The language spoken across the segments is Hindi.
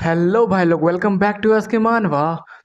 हेलो भाई लोग, वेलकम बैक टू अस के मानवा।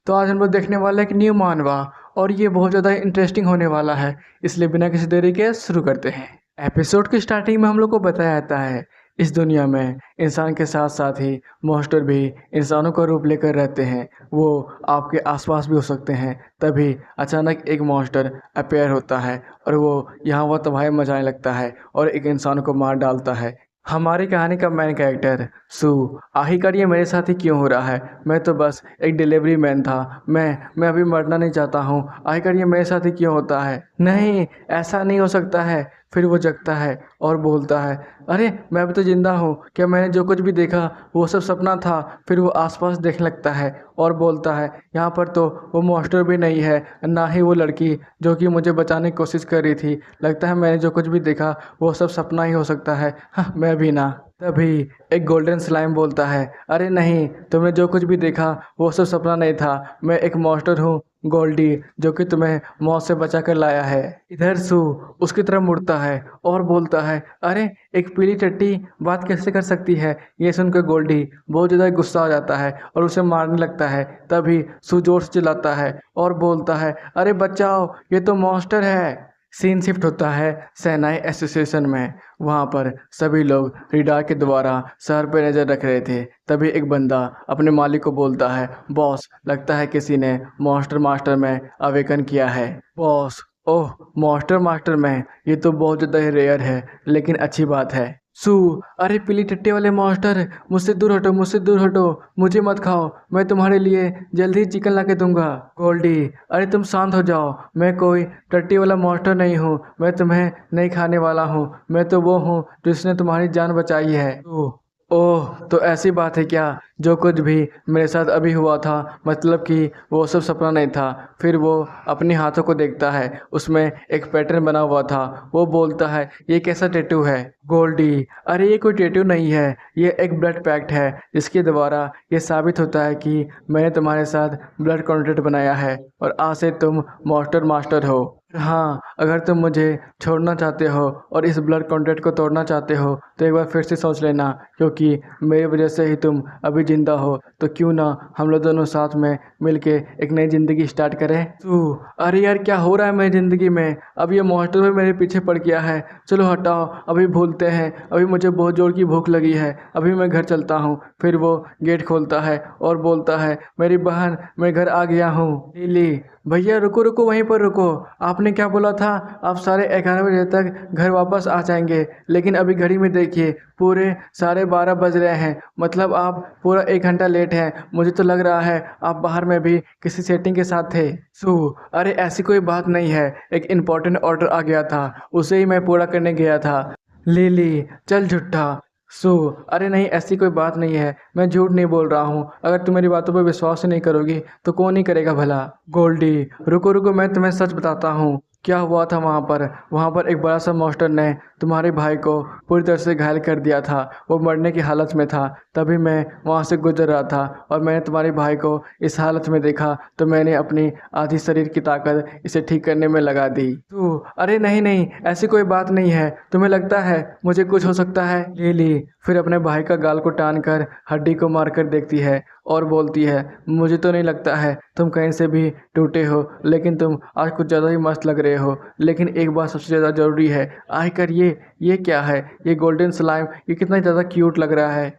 तो आज हम लोग देखने वाले हैं एक न्यू मानवा और ये बहुत ज़्यादा इंटरेस्टिंग होने वाला है। इसलिए बिना किसी देरी के शुरू करते हैं। एपिसोड की स्टार्टिंग में हम लोग को बताया जाता है इस दुनिया में इंसान के साथ साथ ही मॉन्स्टर भी इंसानों का रूप लेकर रहते हैं। वो आपके आसपास भी हो सकते हैं। तभी अचानक एक मॉन्स्टर अपेयर होता है और वो यहाँ वह तबाही मचाने लगता है और एक इंसान को मार डालता है। हमारी कहानी का मेन कैरेक्टर सू। आखिरकार ये मेरे साथ ही क्यों हो रहा है? मैं तो बस एक डिलीवरी मैन था। मैं अभी मरना नहीं चाहता हूँ। आखिरकार ये मेरे साथ ही क्यों होता है? नहीं, ऐसा नहीं हो सकता है। फिर वो जगता है और बोलता है, अरे मैं अभी तो जिंदा हूँ। क्या मैंने जो कुछ भी देखा वो सब सपना था? फिर वो आसपास देखने लगता है और बोलता है, यहाँ पर तो वो मॉन्स्टर भी नहीं है, ना ही वो लड़की जो कि मुझे बचाने की कोशिश कर रही थी। लगता है मैंने जो कुछ भी देखा वो सब सपना ही हो सकता है। हाँ, मैं भी ना। तभी एक गोल्डन स्लाइम बोलता है, अरे नहीं, तुमने जो कुछ भी देखा वो सब सपना नहीं था। मैं एक मॉन्स्टर हूँ, गोल्डी, जो कि तुम्हें मौत से बचा कर लाया है। इधर सू उसकी तरफ मुड़ता है और बोलता है, अरे एक पीली टट्टी बात कैसे कर सकती है? ये सुनकर गोल्डी बहुत ज़्यादा गुस्सा आ जाता है और उसे मारने लगता है। तभी सू जोर से चिल्लाता है और बोलता है, अरे बचाओ, ये तो मॉन्स्टर है। सीन शिफ्ट होता है सेनाई एसोसिएशन में। वहाँ पर सभी लोग रिडार के द्वारा शहर पर नज़र रख रहे थे। तभी एक बंदा अपने मालिक को बोलता है, बॉस, लगता है किसी ने मॉन्स्टर मास्टर में अवेकन किया है। बॉस, ओह मॉन्स्टर मास्टर में, ये तो बहुत ज़्यादा ही रेयर है, लेकिन अच्छी बात है। सू, अरे पीली टट्टी वाले मॉन्स्टर, मुझसे दूर हटो, मुझसे दूर हटो, मुझे मत खाओ, मैं तुम्हारे लिए जल्द ही चिकन ला के दूंगा। गोल्डी, अरे तुम शांत हो जाओ, मैं कोई टट्टी वाला मॉन्स्टर नहीं हूँ, मैं तुम्हें नहीं खाने वाला हूँ। मैं तो वो हूँ जिसने तुम्हारी जान बचाई है। ओह, तो ऐसी बात है क्या? जो कुछ भी मेरे साथ अभी हुआ था, मतलब कि वो सब सपना नहीं था। फिर वो अपने हाथों को देखता है, उसमें एक पैटर्न बना हुआ था। वो बोलता है, ये कैसा टैटू है? गोल्डी, अरे ये कोई टैटू नहीं है, ये एक ब्लड पैक्ट है जिसके द्वारा ये साबित होता है कि मैंने तुम्हारे साथ ब्लड कॉन्ट्रैक्ट बनाया है और आज से तुम मॉन्स्टर मास्टर हो। हाँ, अगर तुम मुझे छोड़ना चाहते हो और इस ब्लड कॉन्ट्रैक्ट को तोड़ना चाहते हो तो एक बार फिर से सोच लेना, क्योंकि मेरी वजह से ही तुम अभी ज़िंदा हो। तो क्यों ना हम लोग दोनों साथ में मिलके एक नई ज़िंदगी स्टार्ट करें। तू, अरे यार क्या हो रहा है मेरी ज़िंदगी में? अब ये मॉन्स्टर भी मेरे पीछे पड़ गया है। चलो हटाओ, अभी भूलते हैं। अभी मुझे बहुत ज़ोर की भूख लगी है, अभी मैं घर चलता हूँ। फिर वो गेट खोलता है और बोलता है, मेरी बहन, मैं घर आ गया हूँ। लिली, भैया रुको रुको, वहीं पर रुको। आपने क्या बोला था? आप साढ़े 11 बजे तक घर वापस आ जाएंगे, लेकिन अभी घड़ी में देखिए पूरे 12:30 बज रहे हैं। मतलब आप पूरा 1 घंटा लेट हैं। मुझे तो लग रहा है आप बाहर में भी किसी सेटिंग के साथ थे। सू, अरे ऐसी कोई बात नहीं है, एक इम्पोर्टेंट ऑर्डर आ गया था, उसे ही मैं पूरा करने गया था। लिली, चल झूठा। सू, अरे नहीं, ऐसी कोई बात नहीं है, मैं झूठ नहीं बोल रहा हूँ। अगर तुम मेरी बातों पर विश्वास ही नहीं करोगी तो कौन ही करेगा भला। गोल्डी, रुको रुको, मैं तुम्हें सच बताता हूँ क्या हुआ था वहाँ पर एक बड़ा सा मॉन्स्टर ने तुम्हारे भाई को पूरी तरह से घायल कर दिया था। वो मरने की हालत में था। तभी मैं वहाँ से गुजर रहा था और मैंने तुम्हारे भाई को इस हालत में देखा, तो मैंने अपनी आधी शरीर की ताकत इसे ठीक करने में लगा दी। तू, अरे नहीं नहीं, ऐसी कोई बात नहीं है। तुम्हें लगता है मुझे कुछ हो सकता है? लिली फिर अपने भाई का गाल को टान कर हड्डी को मार कर देखती है और बोलती है, मुझे तो नहीं लगता है तुम कहीं से भी टूटे हो, लेकिन तुम आज कुछ ज़्यादा ही मस्त लग रहे हो। लेकिन एक बात सबसे ज़्यादा ज़रूरी है, आखिर ये क्या है? ये गोल्डन स्लाइम, ये कितना ज़्यादा क्यूट लग रहा है।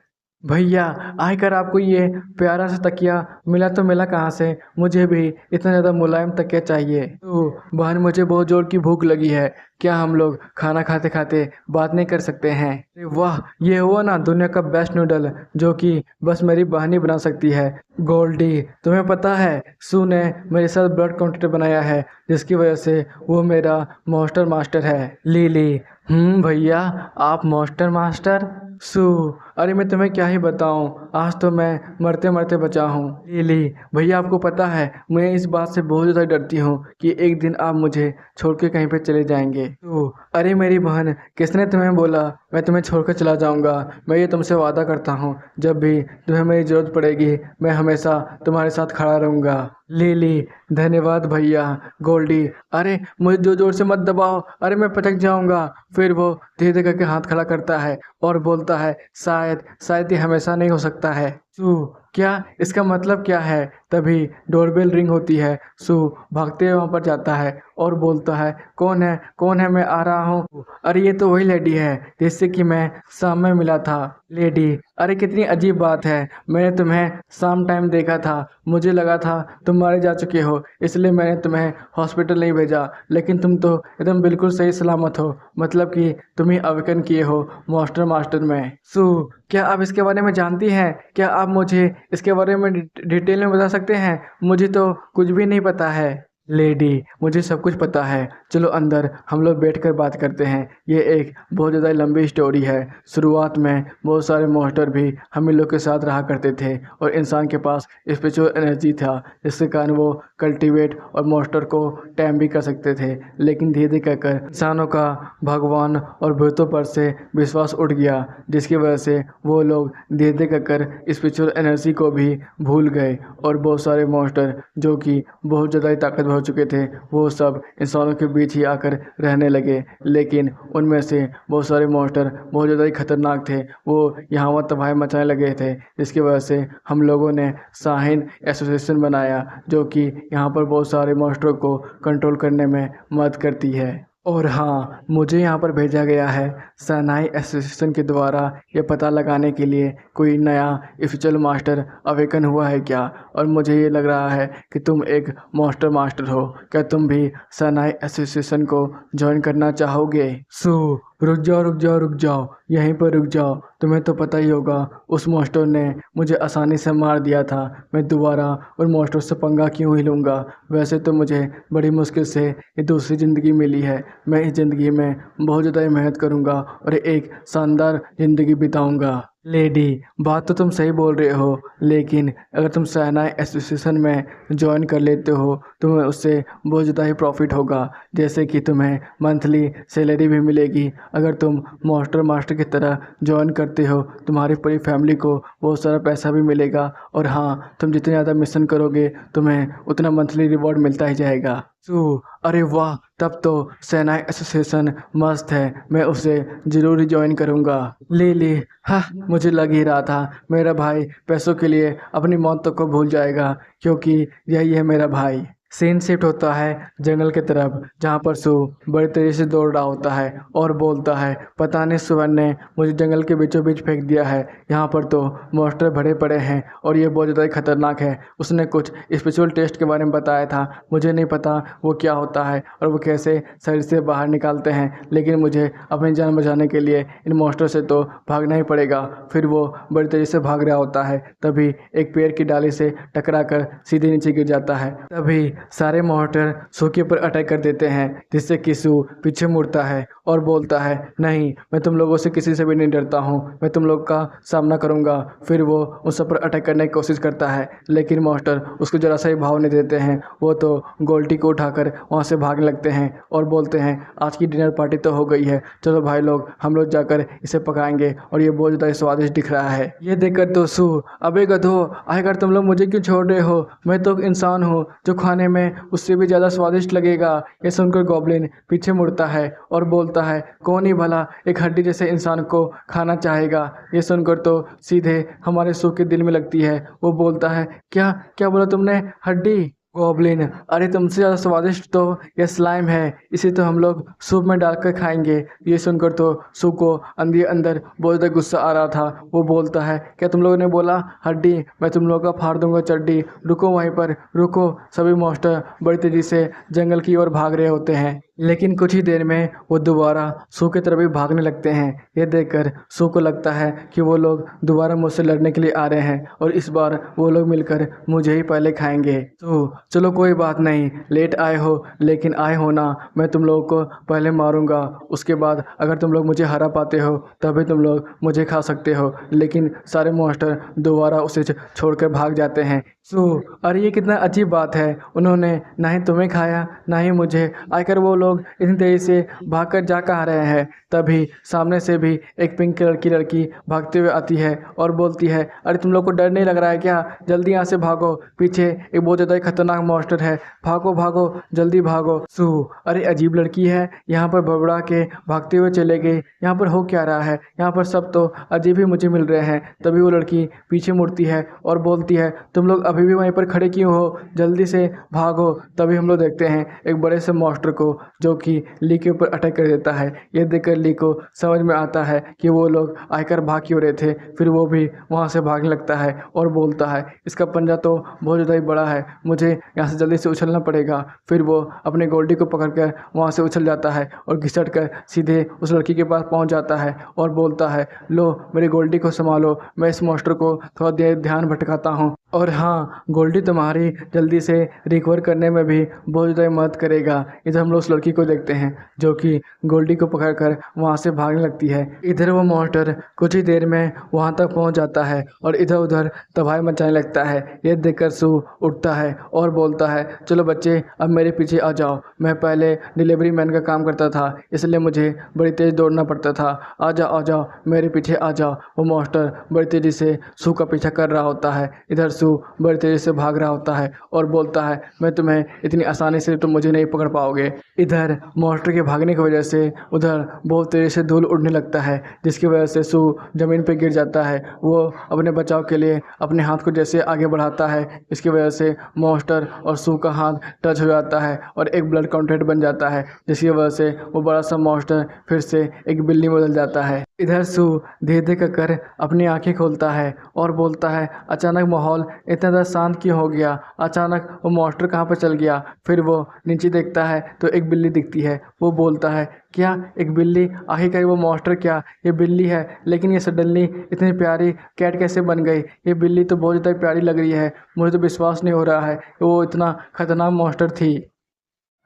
भैया, आखिर आपको ये प्यारा सा तकिया मिला तो मिला कहाँ से? मुझे भी इतना ज़्यादा मुलायम तकिया चाहिए। तो बहन, मुझे बहुत ज़ोर की भूख लगी है, क्या हम लोग खाना खाते खाते बात नहीं कर सकते हैं? अरे वाह, ये हुआ ना दुनिया का बेस्ट नूडल, जो कि बस मेरी बहन ही बना सकती है। गोल्डी, तुम्हें पता है सू ने मेरे साथ ब्लड कॉन्ट्रैक्ट बनाया है, जिसकी वजह से वो मेरा मॉन्स्टर मास्टर है। लिली, भैया, आप मॉन्स्टर मास्टर? सू, अरे मैं तुम्हें क्या ही बताऊं, आज तो मैं मरते मरते बचा हूँ। लिली, भैया आपको पता है मैं इस बात से बहुत ज़्यादा डरती हूँ कि एक दिन आप मुझे छोड़ के कहीं पे चले जाएंगे। तो अरे मेरी बहन, किसने तुम्हें बोला मैं तुम्हें छोड़कर चला जाऊंगा? मैं ये तुमसे वादा करता हूँ, जब भी तुम्हें मेरी ज़रूरत पड़ेगी मैं हमेशा तुम्हारे साथ खड़ा रहूँगा। लिली, धन्यवाद भैया। गोल्डी, अरे मुझे जोर जोर से मत दबाओ, अरे मैं पटक जाऊंगा। फिर वो धीरे धीरे करके हाथ खड़ा करता है और बोलता है, शायद शायद ये हमेशा नहीं हो सकता है। तू, क्या इसका मतलब क्या है? तभी डोरबेल रिंग होती है। सू भागते हुए वहाँ पर जाता है और बोलता है, कौन है, कौन है, मैं आ रहा हूँ। अरे ये तो वही लेडी है जिससे कि मैं शाम में मिला था। लेडी, अरे कितनी अजीब बात है, मैंने तुम्हें शाम टाइम देखा था, मुझे लगा था तुम मारे जा चुके हो, इसलिए मैंने तुम्हें हॉस्पिटल नहीं भेजा, लेकिन तुम तो एकदम बिल्कुल सही सलामत हो, मतलब कि तुम ही अवेकन किए हो मास्टर मास्टर में। सू, क्या आप इसके बारे में जानती हैं? क्या आप मुझे इसके बारे में डिटेल में बता सकते हैं? मुझे तो कुछ भी नहीं पता है। लेडी, मुझे सब कुछ पता है, चलो अंदर हम लोग बैठकर बात करते हैं। ये एक बहुत ज़्यादा लंबी स्टोरी है। शुरुआत में बहुत सारे मॉन्स्टर भी हम इन लोग के साथ रहा करते थे और इंसान के पास स्पिरिचुअल एनर्जी था, जिसके कारण वो कल्टीवेट और मॉन्स्टर को टैम भी कर सकते थे। लेकिन धीरे धीरे कहकर इंसानों का भगवान और भूतों पर से विश्वास उठ गया, जिसकी वजह से वो लोग धीरे धीरे कहकर स्पिरिचुअल एनर्जी को भी भूल गए और बहुत सारे मॉन्स्टर जो कि बहुत ज़्यादा ही ताकतवर हो चुके थे, वो सब इंसानों के बीच ही आकर रहने लगे। लेकिन उनमें से बहुत सारे मॉन्स्टर बहुत ज़्यादा ही खतरनाक थे, वो यहाँ वहाँ तबाही मचाने लगे थे, जिसकी वजह से हम लोगों ने साहिन एसोसिएशन बनाया, जो कि यहाँ पर बहुत सारे मॉन्स्टरों को कंट्रोल करने में मदद करती है। और हाँ, मुझे यहाँ पर भेजा गया है सनाई एसोसिएशन के द्वारा ये पता लगाने के लिए कोई नया स्पिरिचुअल मास्टर अवेकन हुआ है क्या, और मुझे ये लग रहा है कि तुम एक मास्टर मास्टर हो। क्या तुम भी सनाई एसोसिएशन को ज्वाइन करना चाहोगे? सू, रुक जाओ रुक जाओ रुक जाओ, यहीं पर रुक जाओ। तुम्हें तो पता ही होगा उस मास्टर ने मुझे आसानी से मार दिया था, मैं दोबारा उन मास्टर से पंगा क्यों ही लूँगा। वैसे तो मुझे बड़ी मुश्किल से ये दूसरी ज़िंदगी मिली है, मैं इस ज़िंदगी में बहुत ज़्यादा मेहनत करूँगा और एक शानदार ज़िंदगी बिताऊँगा। लेडी, बात तो तुम सही बोल रहे हो, लेकिन अगर तुम सनाई एसोसिएशन में ज्वाइन कर लेते हो तुम्हें उससे बहुत ज़्यादा ही प्रॉफिट होगा, जैसे कि तुम्हें मंथली सैलरी भी मिलेगी। अगर तुम मास्टर मास्टर की तरह ज्वाइन करते हो तुम्हारी पूरी फैमिली को बहुत सारा पैसा भी मिलेगा, और हाँ, तुम जितने ज़्यादा मिशन करोगे तुम्हें उतना मंथली रिवॉर्ड मिलता ही जाएगा। सू, अरे वाह, तब तो सनाई एसोसिएशन मस्त है, मैं उसे ज़रूर ज्वाइन करूँगा। ले, हाँ, मुझे लग ही रहा था मेरा भाई पैसों के लिए अपनी मौत तक को भूल जाएगा, क्योंकि यही है मेरा भाई। सीन शिफ्ट होता है जंगल की तरफ, जहाँ पर सू बड़ी तेजी से दौड़ रहा होता है और बोलता है, पता नहीं सुवन ने मुझे जंगल के बीचों बीच फेंक दिया है, यहाँ पर तो मॉन्स्टर भरे पड़े हैं और ये बहुत ज़्यादा ही खतरनाक है। उसने कुछ स्पेशल टेस्ट के बारे में बताया था, मुझे नहीं पता वो क्या होता है और वो कैसे शरीर से बाहर निकालते हैं, लेकिन मुझे अपनी जान बचाने के लिए इन मॉन्स्टर से तो भागना ही पड़ेगा। फिर वो बड़ी तेज़ी से भाग रहा होता है, तभी एक पेड़ की डाली से टकरा कर सीधे नीचे गिर जाता है। तभी सारे मॉन्स्टर सू के ऊपर अटैक कर देते हैं, जिससे कि सू पीछे मुड़ता है और बोलता है, नहीं, मैं तुम लोगों से किसी से भी नहीं डरता हूँ, मैं तुम लोग का सामना करूँगा। फिर वो उस सब पर अटैक करने की कोशिश करता है, लेकिन मॉन्स्टर उसको जरा सा ही भाव नहीं देते हैं। वो तो गोल्टी को उठाकर वहाँ से भागने लगते हैं और बोलते हैं, आज की डिनर पार्टी तो हो गई है, चलो भाई लोग हम लोग जाकर इसे पकाएंगे और ये बहुत ज़्यादा स्वादिष्ट दिख रहा है। ये देखकर तो सू, अबे गधो, आखिर तुम लोग मुझे क्यों छोड़ रहे हो, मैं तो इंसान हूँ जो खाने में उससे भी ज़्यादा स्वादिष्ट लगेगा। ये सुनकर गॉब्लिन पीछे मुड़ता है और बोलता है, कौन ही भला एक हड्डी जैसे इंसान को खाना चाहेगा। ये सुनकर तो सीधे हमारे सू के दिल में लगती है। वो बोलता है, क्या क्या बोला तुमने, हड्डी? गॉब्लिन, अरे तुमसे ज़्यादा स्वादिष्ट तो ये स्लाइम है, इसे तो हम लोग सूप में डालकर खाएंगे। ये सुनकर तो सू को अंदर अंदर बहुत ज़्यादा गुस्सा आ रहा था। वो बोलता है, क्या तुम लोगों ने बोला हड्डी, मैं तुम लोगों का फाड़ दूंगा चड्डी, रुको वहीं पर रुको। सभी मॉन्स्टर बड़ी तेज़ी से जंगल की ओर भाग रहे होते हैं, लेकिन कुछ ही देर में वो दोबारा सू की तरफ भी भागने लगते हैं। ये देखकर सू को लगता है कि वो लोग दोबारा मुझसे लड़ने के लिए आ रहे हैं और इस बार वो लोग मिलकर मुझे ही पहले खाएंगे। तो चलो कोई बात नहीं, लेट आए हो लेकिन आए हो ना, मैं तुम लोगों को पहले मारूंगा, उसके बाद अगर तुम लोग मुझे हरा पाते हो तभी तुम लोग मुझे खा सकते हो। लेकिन सारे मॉन्स्टर दोबारा उसे छोड़कर भाग जाते हैं। सो, अरे ये कितना अजीब बात है, उन्होंने ना ही तुम्हें खाया ना ही मुझे, आकर वो लोग लोग इतनी तेजी से भागकर जा कहाँ रहे हैं। तभी सामने से भी एक पिंक कलर की लड़की भागते हुए आती है और बोलती है, अरे तुम लोग को डर नहीं लग रहा है क्या? जल्दी यहाँ से भागो, पीछे एक बहुत ज़्यादा खतरनाक मॉन्स्टर है, भागो भागो जल्दी भागो। सू, अरे अजीब लड़की है, यहाँ पर बड़बड़ा के भागते हुए चले गए, यहाँ पर हो क्या रहा है? यहाँ पर सब तो अजीब ही मुझे मिल रहे हैं। तभी वो लड़की पीछे मुड़ती है और बोलती है, तुम लोग अभी भी वहीं पर खड़े क्यों हो? जल्दी से भागो। तभी हम लोग देखते हैं एक बड़े से मॉन्स्टर को जो कि ली के ऊपर अटैक कर देता है। ये देखकर ली को समझ में आता है कि वो लोग आकर भाग क्यों रहे थे। फिर वो भी वहाँ से भागने लगता है और बोलता है, इसका पंजा तो बहुत ज़्यादा ही बड़ा है, मुझे यहाँ से जल्दी से उछलना पड़ेगा। फिर वो अपने गोल्डी को पकड़कर वहाँ से उछल जाता है और घिसट कर सीधे उस लड़की के पास पहुँच जाता है और बोलता है, लो मेरी गोल्डी को संभालो, मैं इस मॉन्स्टर को थोड़ा देर ध्यान भटकाता हूँ। और हाँ, गोल्डी तुम्हारी जल्दी से रिकवर करने में भी बहुत ज़्यादा मदद करेगा। इधर हम लोग उस लड़की को देखते हैं जो कि गोल्डी को पकड़कर वहाँ से भागने लगती है। इधर वो मॉन्स्टर कुछ ही देर में वहाँ तक पहुँच जाता है और इधर उधर तबाही मचाने लगता है। ये देखकर सू उठता है और बोलता है, चलो बच्चे अब मेरे पीछे आ जाओ, मैं पहले डिलीवरी मैन का काम करता था इसलिए मुझे बड़ी तेज़ दौड़ना पड़ता था, आ जाओ मेरे पीछे आ जाओ। वो मॉन्स्टर बड़ी तेज़ी से सू का पीछा कर रहा होता है। इधर सू बड़ी तेज़ी से भाग रहा होता है और बोलता है, मैं तुम्हें इतनी आसानी से तुम मुझे नहीं पकड़ पाओगे। इधर मॉन्स्टर के भागने की वजह से उधर बहुत तेज़ी से धूल उड़ने लगता है जिसकी वजह से सू ज़मीन पर गिर जाता है। वो अपने बचाव के लिए अपने हाथ को जैसे आगे बढ़ाता है, इसकी वजह से मॉन्स्टर और सू का हाथ टच हो जाता है और एक ब्लड कॉन्टैक्ट बन जाता है जिसकी वजह से वो बड़ा सा मॉन्स्टर फिर से एक बिल्ली में बदल जाता है। इधर सू धीरे धीरे कर अपनी आंखें खोलता है और बोलता है, अचानक माहौल इतना ज़्यादा शांत क्यों हो गया? अचानक वो मॉन्स्टर कहाँ पर चल गया? फिर वो नीचे देखता है तो एक बिल्ली दिखती है। वो बोलता है, क्या एक बिल्ली? आखिरकार वो मॉन्स्टर क्या ये बिल्ली है? लेकिन ये सडनली इतनी प्यारी कैट कैसे बन गई? ये बिल्ली तो बहुत ज़्यादा प्यारी लग रही है, मुझे तो विश्वास नहीं हो रहा है कि वो इतना खतरनाक मॉन्स्टर थी।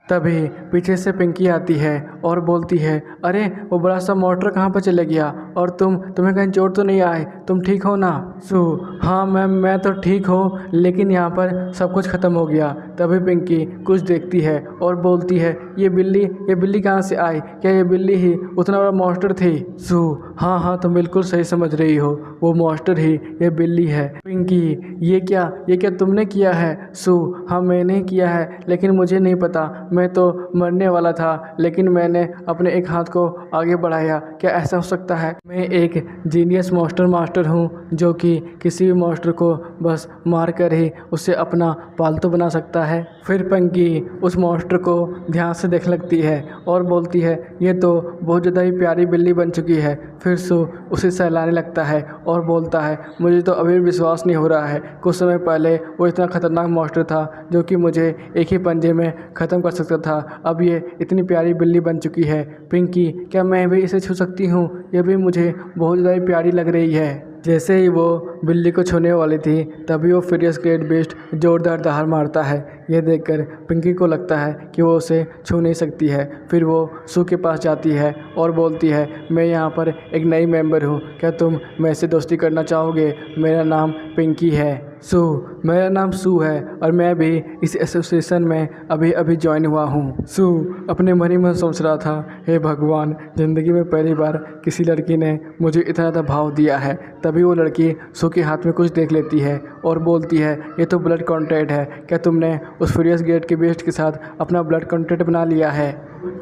तभी पीछे से पिंकी आती है और बोलती है, अरे वो बड़ा सा मॉन्स्टर कहाँ पर चले गया? और तुम्हें कहीं चोट तो नहीं आए? तुम ठीक हो ना? सू, हाँ मैम मैं तो ठीक हूँ, लेकिन यहाँ पर सब कुछ ख़त्म हो गया। तभी पिंकी कुछ देखती है और बोलती है, ये बिल्ली कहाँ से आई? क्या ये बिल्ली ही उतना बड़ा मॉन्स्टर थी? सू, हाँ तुम बिल्कुल सही समझ रही हो, वो मॉन्स्टर ही ये बिल्ली है। पिंकी, ये क्या तुमने किया है? सू, हाँ मैंने किया है, लेकिन मुझे नहीं पता, मैं तो मरने वाला था, लेकिन मैंने अपने एक हाथ को आगे बढ़ाया। क्या ऐसा हो सकता है? मैं एक जीनियस मास्टर हूँ जो कि किसी भी मॉन्स्टर को बस मार कर ही उसे अपना पालतू बना सकता है। फिर पिंकी उस मॉन्स्टर को ध्यान से देखने लगती है और बोलती है, ये तो बहुत ज़्यादा ही प्यारी बिल्ली बन चुकी है। फिर सू उसे सहलाने लगता है और बोलता है, मुझे तो अभी विश्वास नहीं हो रहा है, कुछ समय पहले वो इतना खतरनाक मॉन्स्टर था जो कि मुझे एक ही पंजे में ख़त्म कर सकता था, अब ये इतनी प्यारी बिल्ली बन चुकी है। पिंकी, क्या मैं भी इसे छू सकती हूँ? ये भी मुझे बहुत ज़्यादा ही प्यारी लग रही है। जैसे ही वो बिल्ली को छूने वाली थी तभी वो फ्यूरियस ग्रेट बीस्ट जोरदार दहाड़ मारता है। यह देखकर पिंकी को लगता है कि वो उसे छू नहीं सकती है। फिर वो सू के पास जाती है और बोलती है, मैं यहाँ पर एक नई मेंबर हूँ, क्या तुम मेरे से दोस्ती करना चाहोगे? मेरा नाम पिंकी है। सू, मेरा नाम सू है और मैं भी इस एसोसिएशन में अभी अभी ज्वाइन हुआ हूँ। सू अपने मन ही मन सोच रहा था, हे भगवान, ज़िंदगी में पहली बार किसी लड़की ने मुझे इतना ज़्यादा भाव दिया है। तभी वो लड़की सू के हाथ में कुछ देख लेती है और बोलती है, ये तो ब्लड कॉन्टैक्ट है, क्या तुमने उस फ्यूरियस गेट के बेस्ट के साथ अपना ब्लड कॉन्टैक्ट बना लिया है?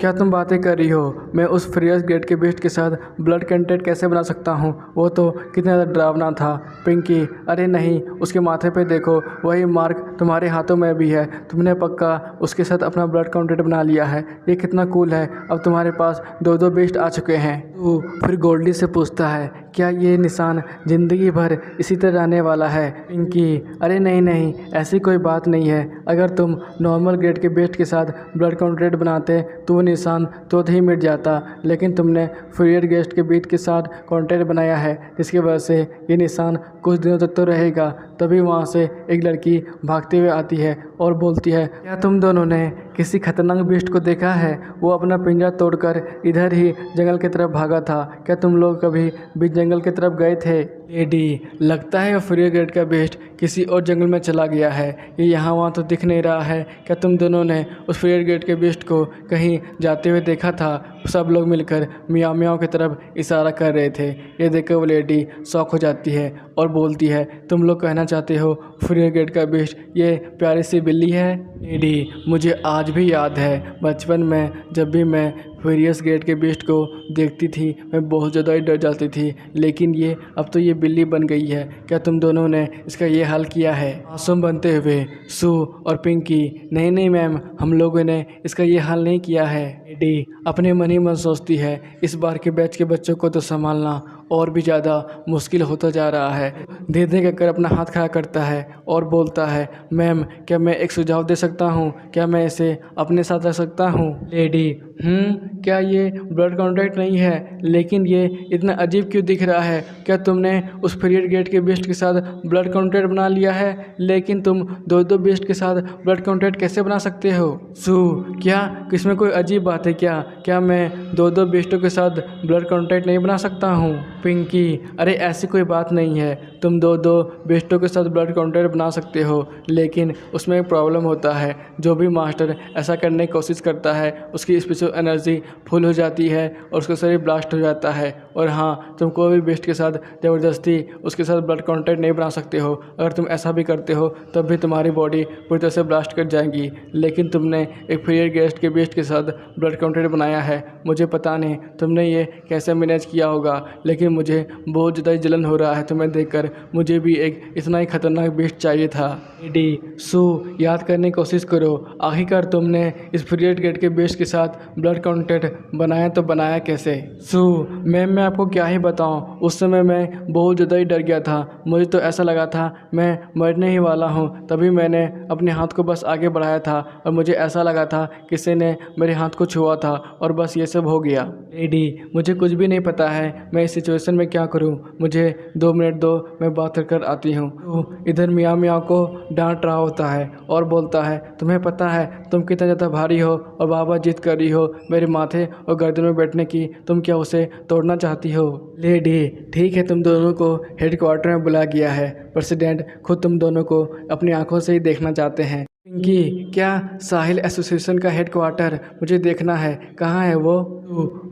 क्या तुम बातें कर रही हो? मैं उस फ्यूरियस गेट के बेस्ट के साथ ब्लड कॉन्टैक्ट कैसे बना सकता हूँ? वो तो कितना ज़्यादा डरावना था। पिंकी, अरे नहीं, उसके माथे पे देखो, वही मार्क तुम्हारे हाथों में भी है, तुमने पक्का उसके साथ अपना ब्लड कॉन्टैक्ट बना लिया है। ये कितना कूल है, अब तुम्हारे पास दो बेस्ट आ चुके हैं। तो फिर गोल्डी से पूछता है, क्या ये निशान ज़िंदगी भर इसी तरह रहने वाला है? पिंकी, अरे नहीं, ऐसी कोई बात नहीं है, अगर तुम नॉर्मल ग्रेड के बेस्ट के साथ ब्लड कॉन्टैक्ट बनाते तो वो निशान तो ही मिट जाता, लेकिन तुमने फ्यूरियस गेस्ट के बीट के साथ कॉन्टैक्ट बनाया है जिसकी वजह से ये निशान कुछ दिनों तक तो रहेगा। तभी वहाँ से एक लड़की भागते हुए आती है और बोलती है, क्या तुम दोनों ने किसी खतरनाक बीस्ट को देखा है? वो अपना पिंजरा तोड़कर इधर ही जंगल की तरफ भागा था, क्या तुम लोग कभी बीच जंगल की तरफ गए थे? लेडी, लगता है फ्रियर गेट का बेस्ट किसी और जंगल में चला गया है। ये यहाँ वहाँ तो दिख नहीं रहा है। क्या तुम दोनों ने उस फ्रियर गेट के बेस्ट को कहीं जाते हुए देखा था? सब लोग मिलकर मियाँ मियाँ की तरफ इशारा कर रहे थे। ये देखकर वो लेडी शॉक हो जाती है और बोलती है, तुम लोग कहना चाहते हो फ्रियर गेट का बेस्ट ये प्यारी सी बिल्ली है? लेडी, मुझे आज भी याद है बचपन में जब भी मैं फ्यूरियस गेट के बेस्ट को देखती थी मैं बहुत ज़्यादा ही डर जाती थी, लेकिन ये अब तो ये बिल्ली बन गई है। क्या तुम दोनों ने इसका ये हाल किया है? मासूम बनते हुए सू और पिंकी, नहीं नहीं मैम, हम लोगों ने इसका ये हाल नहीं किया है। लेडी अपने मन ही मन सोचती है, इस बार के बैच के बच्चों को तो संभालना और भी ज़्यादा मुश्किल होता जा रहा है। धीरे धीरे कर अपना हाथ खड़ा करता है और बोलता है, मैम क्या मैं एक सुझाव दे सकता हूँ? क्या मैं इसे अपने साथ रख सकता हूँ? लेडी, क्या ये ब्लड कॉन्टैक्ट नहीं है? लेकिन ये इतना अजीब क्यों दिख रहा है? क्या तुमने उस फ्रियर गेट के बेस्ट के साथ ब्लड कॉन्टैक्ट बना लिया है? लेकिन तुम दो दो बेस्ट के साथ ब्लड कॉन्टैक्ट कैसे बना सकते हो? सू, क्या किसमें कोई अजीब बात है क्या? क्या मैं दो दो बेस्टों के साथ ब्लड कॉन्टैक्ट नहीं बना सकता हूँ? पिंकी, अरे ऐसी कोई बात नहीं है, तुम दो दो बेस्टों के साथ ब्लड कॉन्टैक्ट बना सकते हो, लेकिन उसमें एक प्रॉब्लम होता है। जो भी मास्टर ऐसा करने की कोशिश करता है उसकी स्पेशल एनर्जी फुल हो जाती है और उसका शरीर ब्लास्ट हो जाता है। और हाँ, तुम कोई भी बेस्ट के साथ ज़बरदस्ती उसके साथ ब्लड कॉन्टैक्ट नहीं बना सकते हो। अगर तुम ऐसा भी करते हो तब भी तुम्हारी बॉडी पूरी तरह से ब्लास्ट कर जाएगी। लेकिन तुमने एक फ्रियर गेस्ट के बेस्ट के साथ ब्लड कॉन्टैक्ट बनाया है। मुझे पता नहीं तुमने ये कैसे मैनेज किया होगा, लेकिन मुझे बहुत ज़्यादा जलन हो रहा है तुम्हें देखकर। मुझे भी एक इतना ही खतरनाक बेस्ट चाहिए था। डी सू, याद करने की कोशिश करो, आखिरकार तुमने इस फ्रियर गेट के बेस्ट के साथ ब्लड कॉन्टैक्ट बनाया तो बनाया कैसे? सू, मैम मैं आपको क्या ही बताऊं, उस समय मैं बहुत ज़्यादा ही डर गया था। मुझे तो ऐसा लगा था मैं मरने ही वाला हूं, तभी मैंने अपने हाथ को बस आगे बढ़ाया था और मुझे ऐसा लगा था किसी ने मेरे हाथ को छुआ था और बस ये सब हो गया। लेडी, मुझे कुछ भी नहीं पता है मैं इस सिचुएशन में क्या करूं, मुझे 2 मिनट दो, मैं बात कर आती हूँ। तो इधर मियाँ मियाँ को डांट रहा होता है और बोलता है, तुम्हें पता है तुम कितना ज़्यादा भारी हो और बाबा जिद कर रही हो मेरे माथे और गर्दन में बैठने की, तुम क्या उसे तोड़ना चाहती हो? लेडी, ठीक है, तुम दोनों को हेडक्वार्टर में बुला गया है, प्रेसिडेंट खुद तुम दोनों को अपनी आंखों से ही देखना चाहते हैं। पिंकी, क्या साहिल एसोसिएशन का हेडक्वार्टर? मुझे देखना है, कहाँ है वो?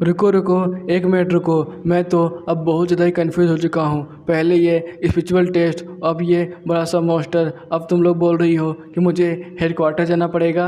रुको रुको, 1 मिनट रुको, मैं तो अब बहुत ज़्यादा ही कन्फ्यूज़ हो चुका हूँ। पहले ये स्पिरिचुअल टेस्ट, अब ये बड़ा सा मॉन्स्टर, अब तुम लोग बोल रही हो कि मुझे हेडक्वार्टर जाना पड़ेगा?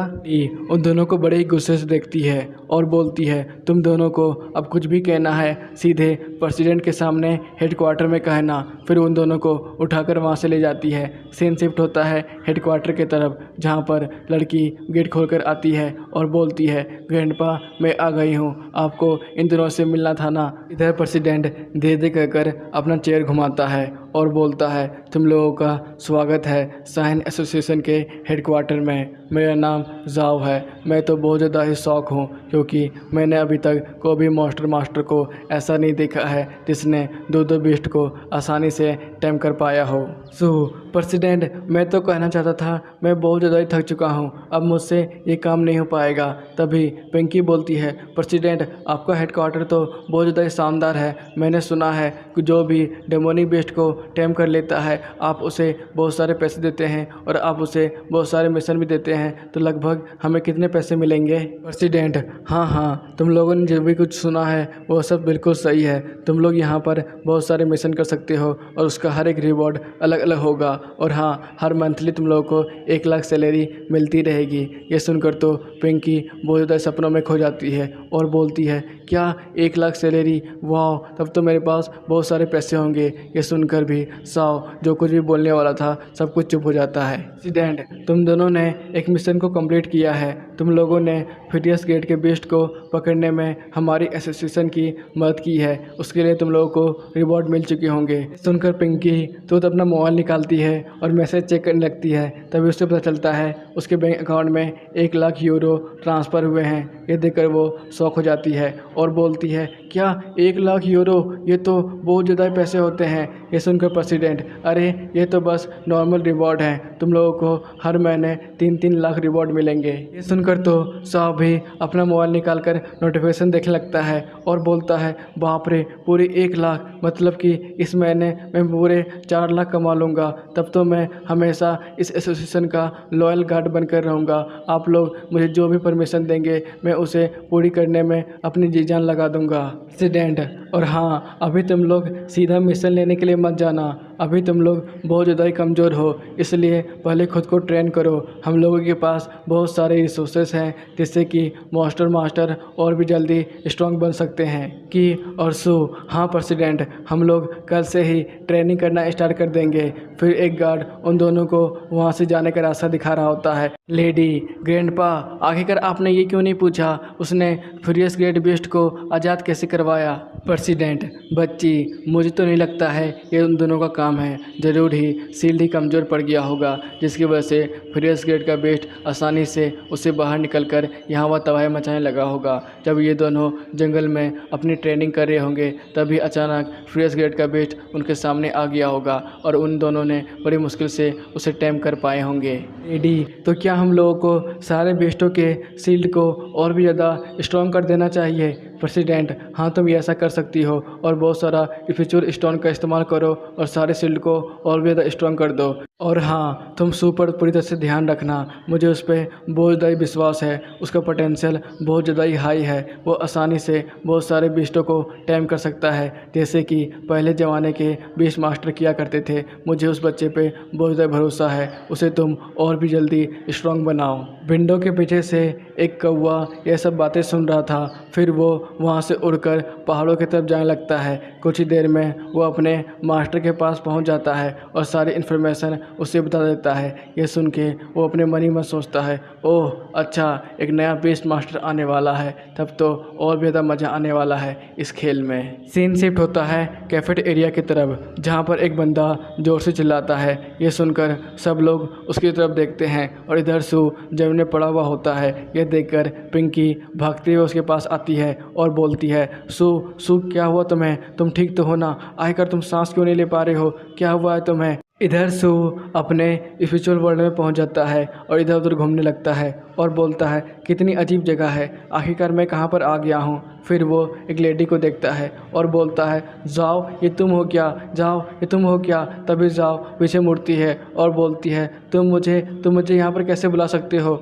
उन दोनों को बड़े ही गुस्से से देखती है और बोलती है, तुम दोनों को अब कुछ भी कहना है सीधे प्रेसिडेंट के सामने हेडक्वार्टर में कहना। फिर उन दोनों को उठाकर वहाँ से ले जाती है। सीन शिफ्ट होता है हेडक्वार्टर की तरफ, जहाँ पर लड़की गेट खोलकर आती है और बोलती है, ग्रैंडपा मैं आ गई हूँ, आपको इन दिनों से मिलना था ना। इधर प्रेसिडेंट धीरे धीरे कहकर अपना चेयर घुमाता है और बोलता है, तुम लोगों का स्वागत है साइन एसोसिएशन के हेडक्वार्टर में। मेरा नाम जाओ है। मैं तो बहुत ज़्यादा ही शौक हूँ क्योंकि मैंने अभी तक कोई भी मास्टर को ऐसा नहीं देखा है जिसने दो दो बेस्ट को आसानी से टैम कर पाया हो। सो प्रेसिडेंट, मैं तो कहना चाहता था मैं बहुत ज़्यादा ही थक चुका हूँ, अब मुझसे ये काम नहीं हो पाएगा। तभी पिंकी बोलती है, प्रेसिडेंट आपका हेडक्वार्टर तो बहुत ज़्यादा ही शानदार है। मैंने सुना है कि जो भी डेमोनिक बेस्ट को टैम कर लेता है आप उसे बहुत सारे पैसे देते हैं और आप उसे बहुत सारे मिशन भी देते हैं, तो लगभग हमें कितने पैसे मिलेंगे? प्रेसिडेंट, हाँ, तुम लोगों ने जो भी कुछ सुना है वो सब बिल्कुल सही है। तुम लोग यहाँ पर बहुत सारे मिशन कर सकते हो और उसका हर एक रिवॉर्ड अलग अलग होगा। और हाँ, हर मंथली तुम लोगों को 1 लाख सैलरी मिलती रहेगी। ये सुनकर तो पिंकी बहुत ज़्यादा सपनों में खो जाती है और बोलती है, क्या 1 लाख सैलरी? वाह, तब तो मेरे पास बहुत सारे पैसे होंगे। ये सुनकर भी साव जो कुछ भी बोलने वाला था सब कुछ चुप हो जाता है। प्रेसिडेंट, तुम दोनों ने एक मिशन को कंप्लीट किया है। तुम लोगों ने फ्यूरियस गेट के बेस्ट को पकड़ने में हमारी एसोसिएशन की मदद की है, उसके लिए तुम लोगों को रिवॉर्ड मिल चुके होंगे। सुनकर पिंकी तो अपना मोबाइल निकालती है और मैसेज चेक करने लगती है। तभी उसे पता चलता है उसके बैंक अकाउंट में 1 लाख यूरो ट्रांसफ़र हुए हैं। ये देखकर वो शॉक हो जाती है और बोलती है, क्या 1 लाख यूरो? ये तो बहुत ज़्यादा पैसे होते हैं। ये सुनकर प्रेसिडेंट, अरे ये तो बस नॉर्मल रिवॉर्ड है, तुम लोगों को हर महीने 3-3 लाख रिवॉर्ड मिलेंगे। ये सुनकर तो साहब भी अपना मोबाइल निकाल कर नोटिफिकेशन देखने लगता है और बोलता है, बाप रे, पूरे 1 लाख, मतलब कि इस महीने मैं पूरे 4 लाख कमा लूँगा। तब तो मैं हमेशा इस एसोसिएशन का लॉयल गार्ड बनकर रहूँगा। आप लोग मुझे जो भी परमिशन देंगे मैं उसे पूरी करने में अपनी जी जान लगा दूँगा। प्रेसिडेंट, और हाँ, अभी तुम लोग सीधा मिशन लेने के लिए मत जाना। अभी तुम लोग बहुत ज़्यादा ही कमज़ोर हो, इसलिए पहले खुद को ट्रेन करो। हम लोगों के पास बहुत सारे रिसोर्सेस हैं जिससे कि मास्टर और भी जल्दी स्ट्रांग बन सकते हैं। कि और सो, हाँ प्रेसिडेंट, हम लोग कल से ही ट्रेनिंग करना स्टार्ट कर देंगे। फिर एक गार्ड उन दोनों को वहाँ से जाने का रास्ता दिखा रहा होता है। लेडी, ग्रैंडपा, आखिरकार आपने ये क्यों नहीं पूछा उसने फ्यूरियस ग्रेट बीस्ट को आज़ाद कैसे करवाया? प्रेसिडेंट, बच्ची, मुझे तो नहीं लगता है ये उन दोनों का काम है। ज़रूर ही शील्ड ही कमज़ोर पड़ गया होगा, जिसकी वजह से फ्यूरियस ग्रेट का बीस्ट आसानी से उससे बाहर निकलकर यहाँ वह तबाही मचाने लगा होगा। जब ये दोनों जंगल में अपनी ट्रेनिंग कर रहे होंगे तभी अचानक फ्यूरियस ग्रेट का बीस्ट उनके सामने आ गया होगा और उन दोनों ने बड़ी मुश्किल से उसे टैम कर पाए होंगे। लेडी, तो क्या हम लोगों को सारे बीस्टों के शील्ड को और भी ज़्यादा स्ट्रॉन्ग कर देना चाहिए? प्रेसिडेंट, हाँ तुम ये ऐसा कर सकती हो और बहुत सारा स्पिरिचुअल स्टोन का इस्तेमाल करो और सारे शील्ड को और भी ज़्यादा स्ट्रॉन्ग कर दो। और हाँ, तुम सू पर पूरी तरह से ध्यान रखना, मुझे उस पर बहुत ज़्यादा ही विश्वास है। उसका पोटेंशियल बहुत ज़्यादा ही हाई है, वो आसानी से बहुत सारे बीस्टों को टैम कर सकता है, जैसे कि पहले ज़माने के बीस्ट मास्टर किया करते थे। मुझे उस बच्चे पे बहुत ज़्यादा भरोसा है, उसे तुम और भी जल्दी स्ट्रॉन्ग बनाओ। विंडो के पीछे से एक कौवा यह सब बातें सुन रहा था। फिर वो वहाँ से उड़कर पहाड़ों की तरफ जाने लगता है। कुछ ही देर में वो अपने मास्टर के पास पहुँच जाता है और सारी इन्फॉर्मेशन उसे बता देता है। ये सुन के वो अपने मन ही मन सोचता है, ओह अच्छा, एक नया बीस्ट मास्टर आने वाला है, तब तो और भी ज़्यादा मज़ा आने वाला है इस खेल में। सीन शिफ्ट होता है कैफेट एरिया की तरफ, जहाँ पर एक बंदा ज़ोर से चिल्लाता है। ये सुनकर सब लोग उसकी तरफ देखते हैं और इधर सू जमीन में पड़ा हुआ होता है। यह देखकर पिंकी भागते हुए उसके पास आती है और बोलती है, सू क्या हुआ तुम्हें? तुम ठीक तो हो ना? आखिर तुम सांस क्यों नहीं ले पा रहे हो? क्या हुआ है तुम्हें? इधर सू अपने स्पिरिचुअल वर्ल्ड में पहुंच जाता है और इधर उधर घूमने लगता है और बोलता है, कितनी अजीब जगह है, आखिरकार मैं कहाँ पर आ गया हूँ। फिर वो एक लेडी को देखता है और बोलता है, जाओ ये तुम हो क्या? जाओ ये तुम हो क्या? तभी जाओ पीछे मुड़ती है और बोलती है, तुम मुझे यहाँ पर कैसे बुला सकते हो?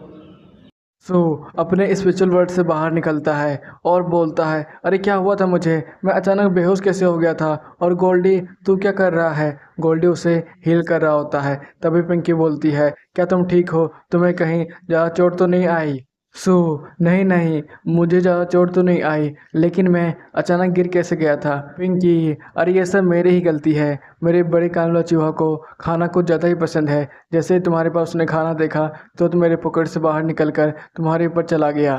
सो अपने स्पिरिचुअल वर्ल्ड से बाहर निकलता है और बोलता है, अरे क्या हुआ था मुझे? मैं अचानक बेहोश कैसे हो गया था? और गोल्डी, तू क्या कर रहा है? गोल्डी उसे हील कर रहा होता है। तभी पिंकी बोलती है, क्या तुम ठीक हो? तुम्हें कहीं ज़्यादा चोट तो नहीं आई? सो नहीं नहीं, मुझे ज़्यादा चोट तो नहीं आई, लेकिन मैं अचानक गिर कैसे गया था? पिंकी, अरे ये सब मेरी ही गलती है। मेरे बड़े कान वाला चूहा को खाना कुछ ज़्यादा ही पसंद है। जैसे ही तुम्हारे पास उसने खाना देखा तो मेरे पॉकेट से बाहर निकल कर तुम्हारे ऊपर चला गया।